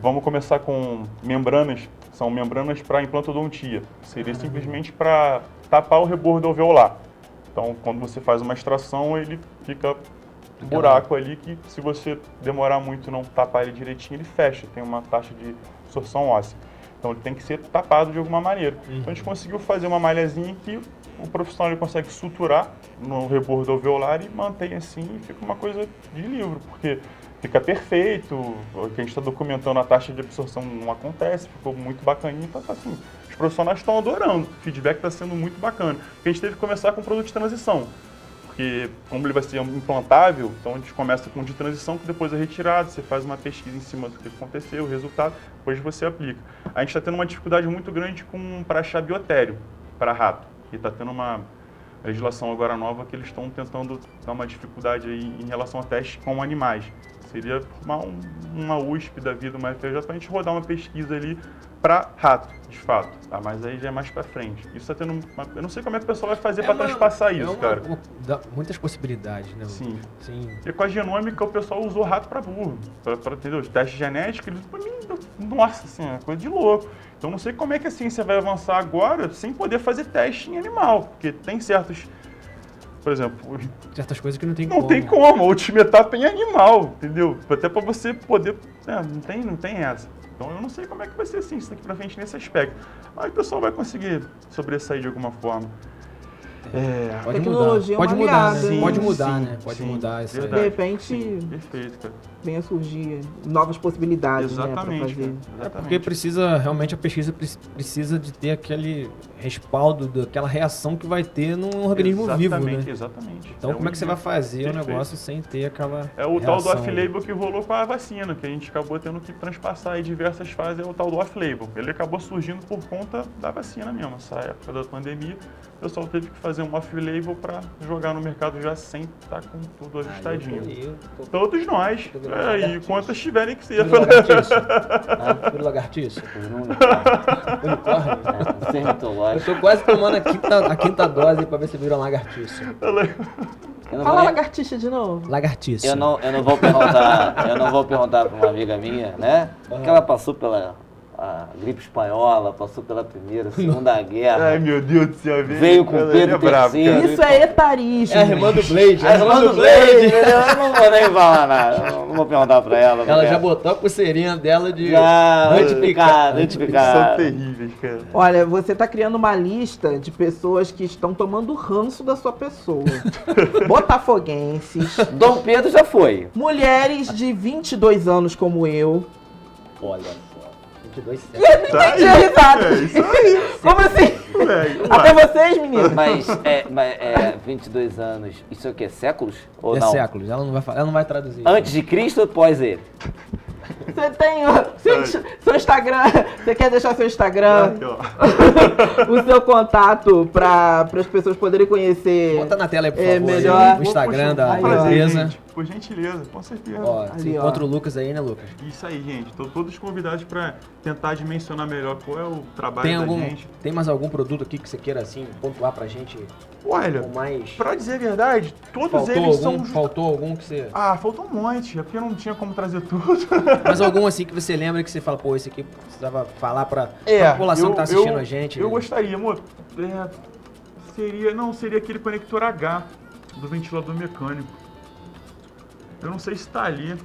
Vamos começar com membranas. São membranas para implantodontia. Seria simplesmente para tapar o rebordo alveolar. Então, quando você faz uma extração, ele fica um buraco ali que, se você demorar muito e não tapar ele direitinho, ele fecha. Tem uma taxa de absorção óssea. Então, ele tem que ser tapado de alguma maneira. Então, a gente conseguiu fazer uma malhazinha que o profissional ele consegue suturar no rebordo alveolar e mantém assim e fica uma coisa de livro, porque fica perfeito, o que a gente está documentando, a taxa de absorção não acontece, ficou muito bacaninho, então assim, os profissionais estão adorando, o feedback está sendo muito bacana. Porque a gente teve que começar com produto de transição, porque como ele vai ser implantável, então a gente começa com de transição, que depois é retirado, você faz uma pesquisa em cima do que aconteceu, o resultado, depois você aplica. A gente está tendo uma dificuldade muito grande para achar biotério para rato, e está tendo uma legislação agora nova que eles estão tentando dar uma dificuldade aí em relação a testes com animais. Seria uma USP da vida, uma FJ, para a gente rodar uma pesquisa ali para rato, de fato. Tá? Mas aí já é mais para frente. Isso está tendo eu não sei como é que o pessoal vai fazer para transpassar isso, cara. Dá muitas possibilidades, né? Sim. Sim. E com a genômica, o pessoal usou rato para burro. Para entender os testes genéticos, eles, pra mim, nossa, assim, é coisa de louco. Então, não sei como é que a ciência vai avançar agora sem poder fazer teste em animal. Porque tem certos... Por exemplo... Certas coisas que não tem como. Não tem como. A última etapa é em animal, entendeu? Até para você poder... não tem essa. Então, eu não sei como é que vai ser assim, isso daqui para frente nesse aspecto. Mas o pessoal vai conseguir sobressair de alguma forma. Pode tecnologia mudar. Pode mudar, né? Sim, Pode mudar, sim, né? Pode sim, mudar isso aí. De repente, Sim, perfeito, cara. venha surgir novas possibilidades, Exatamente, né, cara. Porque precisa, realmente a pesquisa precisa de ter aquele respaldo, daquela reação que vai ter num organismo vivo, né? Exatamente. Então como é que você vai fazer Perfeito. o negócio sem ter aquela É o reação, tal do off-label que rolou com a vacina, que a gente acabou tendo que transpassar em diversas fases, é o tal do off-label. Ele acabou surgindo por conta da vacina mesmo. Essa época da pandemia, o pessoal teve que fazer um off-label para jogar no mercado já sem estar com tudo ajustadinho. Todos nós. E quantas tiverem que ser. Tudo lagartiço? Sem mitológico. Eu tô quase tomando a quinta dose pra ver se vira um lagartiço. Fala lagartixa de novo. Lagartiço. Eu não vou perguntar para uma amiga minha, né? Porque ela passou pela gripe espanhola, passou pela Primeira, Segunda Guerra. Ai, meu Deus do céu. Veio com Pedro III. Isso é etarismo. É a irmã do Blade. A irmã do Blade. Eu não vou nem falar nada. Eu não vou perguntar para ela. Ela já botou a pulseirinha dela de notificada. São terríveis, cara. Olha, você está criando uma lista de pessoas que estão tomando ranço da sua pessoa. Botafoguenses. Dom Pedro já foi. Mulheres de 22 anos como eu. Olha só. 22 Entendi a risada. É isso aí. Como assim? Velho, Até vocês, meninos? Mas 22 anos, isso é o quê? Séculos? Ou É não? séculos, ela não vai traduzir. Antes de Cristo ou após ele? Você tem seu Instagram, você quer deixar seu Instagram, Aqui, ó. o seu contato para as pessoas poderem conhecer. Bota na tela aí, por favor, melhor. aí, o Instagram da empresa. Gente, por gentileza, com certeza. Ó, Ali, você ó. encontra o Lucas aí, né, Lucas? Isso aí, gente. Tô todos convidados para tentar dimensionar melhor qual é o trabalho da gente. Tem mais algum produto aqui que você queira, assim, pontuar pra gente Olha, com mais... pra dizer a verdade, todos Faltou eles algum? são... Faltou algum que você... Ah, faltou um monte, é porque não tinha como trazer tudo. Mas algum, assim, que você lembra que você fala, pô, esse aqui precisava falar pra população que tá assistindo a gente. Eu gostaria, amor. Seria aquele conector H do ventilador mecânico. Eu não sei se tá ali.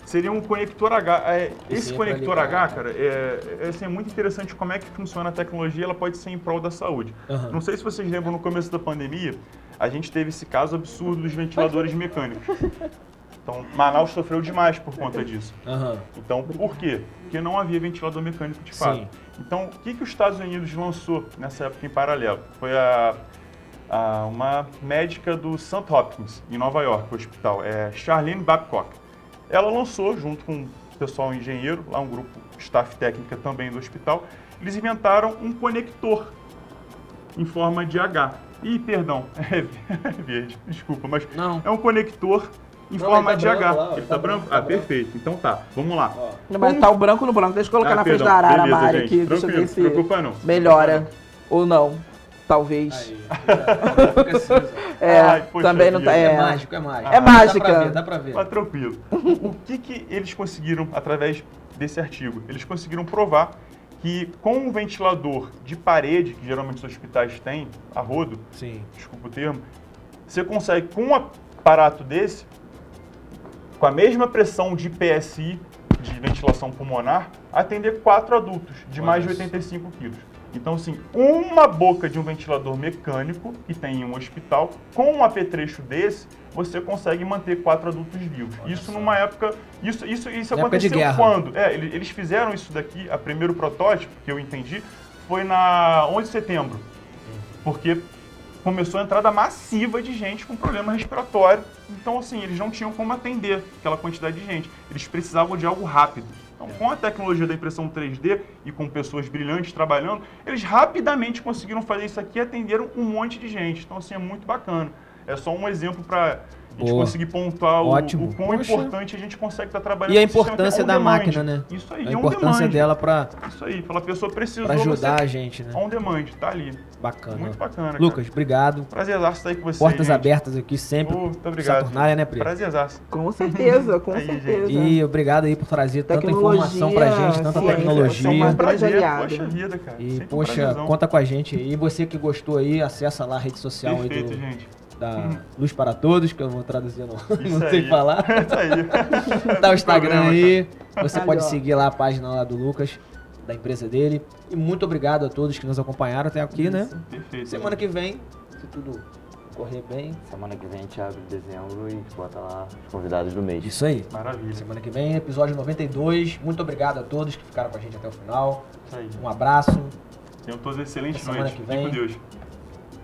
Seria um conector H. Esse conector H, cara, é muito interessante como é que funciona a tecnologia, ela pode ser em prol da saúde. Uhum. Não sei se vocês lembram, no começo da pandemia, a gente teve esse caso absurdo dos ventiladores mecânicos. Então, Manaus sofreu demais por conta disso. Uhum. Então, por quê? Porque não havia ventilador mecânico de fato. Sim. Então, o que os Estados Unidos lançou nessa época em paralelo? Foi uma médica do St. Hopkins, em Nova York, o hospital, Charlene Babcock. Ela lançou, junto com o pessoal engenheiro, lá um grupo, staff técnica também do hospital, eles inventaram um conector. em forma de H. Ih, perdão, é verde, desculpa, mas Não. é um conector em Não, forma ele de tá H. branco lá, ó, Ele tá branco? Ah, perfeito. Então tá, vamos lá. Mas tá o branco no branco. Deixa eu colocar na frente da arara beleza, Mari gente. aqui. Deixa eu Tranquilo, ver se não preocupa não. melhora ou não. Talvez. Fica cinza. Ai, poxa também não tá. vida. É mágico, é mágico. É mágica. Dá pra ver. Mas tranquilo. O que eles conseguiram através desse artigo? Eles conseguiram provar que com um ventilador de parede, que geralmente os hospitais têm, a rodo, Sim. desculpa o termo, você consegue com um aparato desse, com a mesma pressão de PSI, de ventilação pulmonar, atender 4 adultos de mais de 85 quilos. Então, assim, uma boca de um ventilador mecânico que tem em um hospital, com um apetrecho desse, você consegue manter 4 adultos vivos. Isso numa época... Isso Na época de aconteceu guerra. quando? Eles fizeram isso daqui, a primeiro protótipo, que eu entendi, foi na 11 de setembro. Porque começou a entrada massiva de gente com problema respiratório. Então, assim, eles não tinham como atender aquela quantidade de gente. Eles precisavam de algo rápido. Então, com a tecnologia da impressão 3D e com pessoas brilhantes trabalhando, eles rapidamente conseguiram fazer isso aqui e atenderam um monte de gente. Então, assim, é muito bacana. É só um exemplo para a gente Boa. conseguir pontuar Ótimo. o quão Poxa. importante a gente consegue estar trabalhando. E a com esse sistema que é importância on da demand. máquina, né? Isso aí, A on importância demand. dela pra Isso aí, pela pessoa precisou, ajudar você a gente, né? on demand, tá ali. Bacana. Muito bacana, Lucas, obrigado. cara. Prazerzaço estar aí com você, Portas gente. abertas aqui sempre. Muito obrigado. Saturnália, né, Pri? Prazerzaço. Com certeza, com Aí, certeza. E obrigado aí por trazer tanta Tecnologia, informação pra gente, tanta ciência, É tecnologia. um grande prazer, aliado. poxa vida, cara. E, Sempre um poxa, prazerzão. conta com a gente aí. E você que gostou aí, acessa lá a rede social Perfeito, aí gente. da Luz para Todos, que eu vou traduzir, não Isso sei aí. falar. Isso aí. Tá o Instagram Problema, aí. Você Ali, pode ó. seguir lá a página lá do Lucas, da empresa dele. E muito obrigado a todos que nos acompanharam até aqui, né? Perfeito. Semana que vem, se tudo correr bem. Semana que vem a gente abre dezembro e bota lá os convidados do mês. Isso aí. Maravilha. Semana que vem, episódio 92. Muito obrigado a todos que ficaram com a gente até o final. Isso aí. Um abraço. Tenham todos excelentes Até semana noites. que Fiquem com vem. Deus.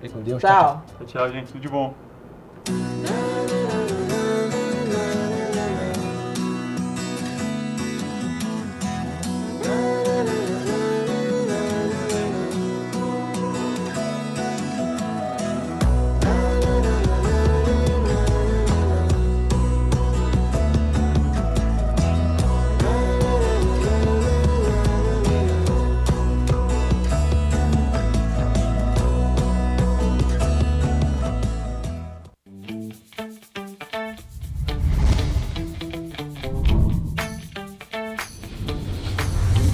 Fiquem com Deus. Tchau. Tchau, gente. Tudo de bom.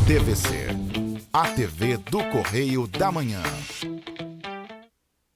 TVC, a TV do Correio da Manhã.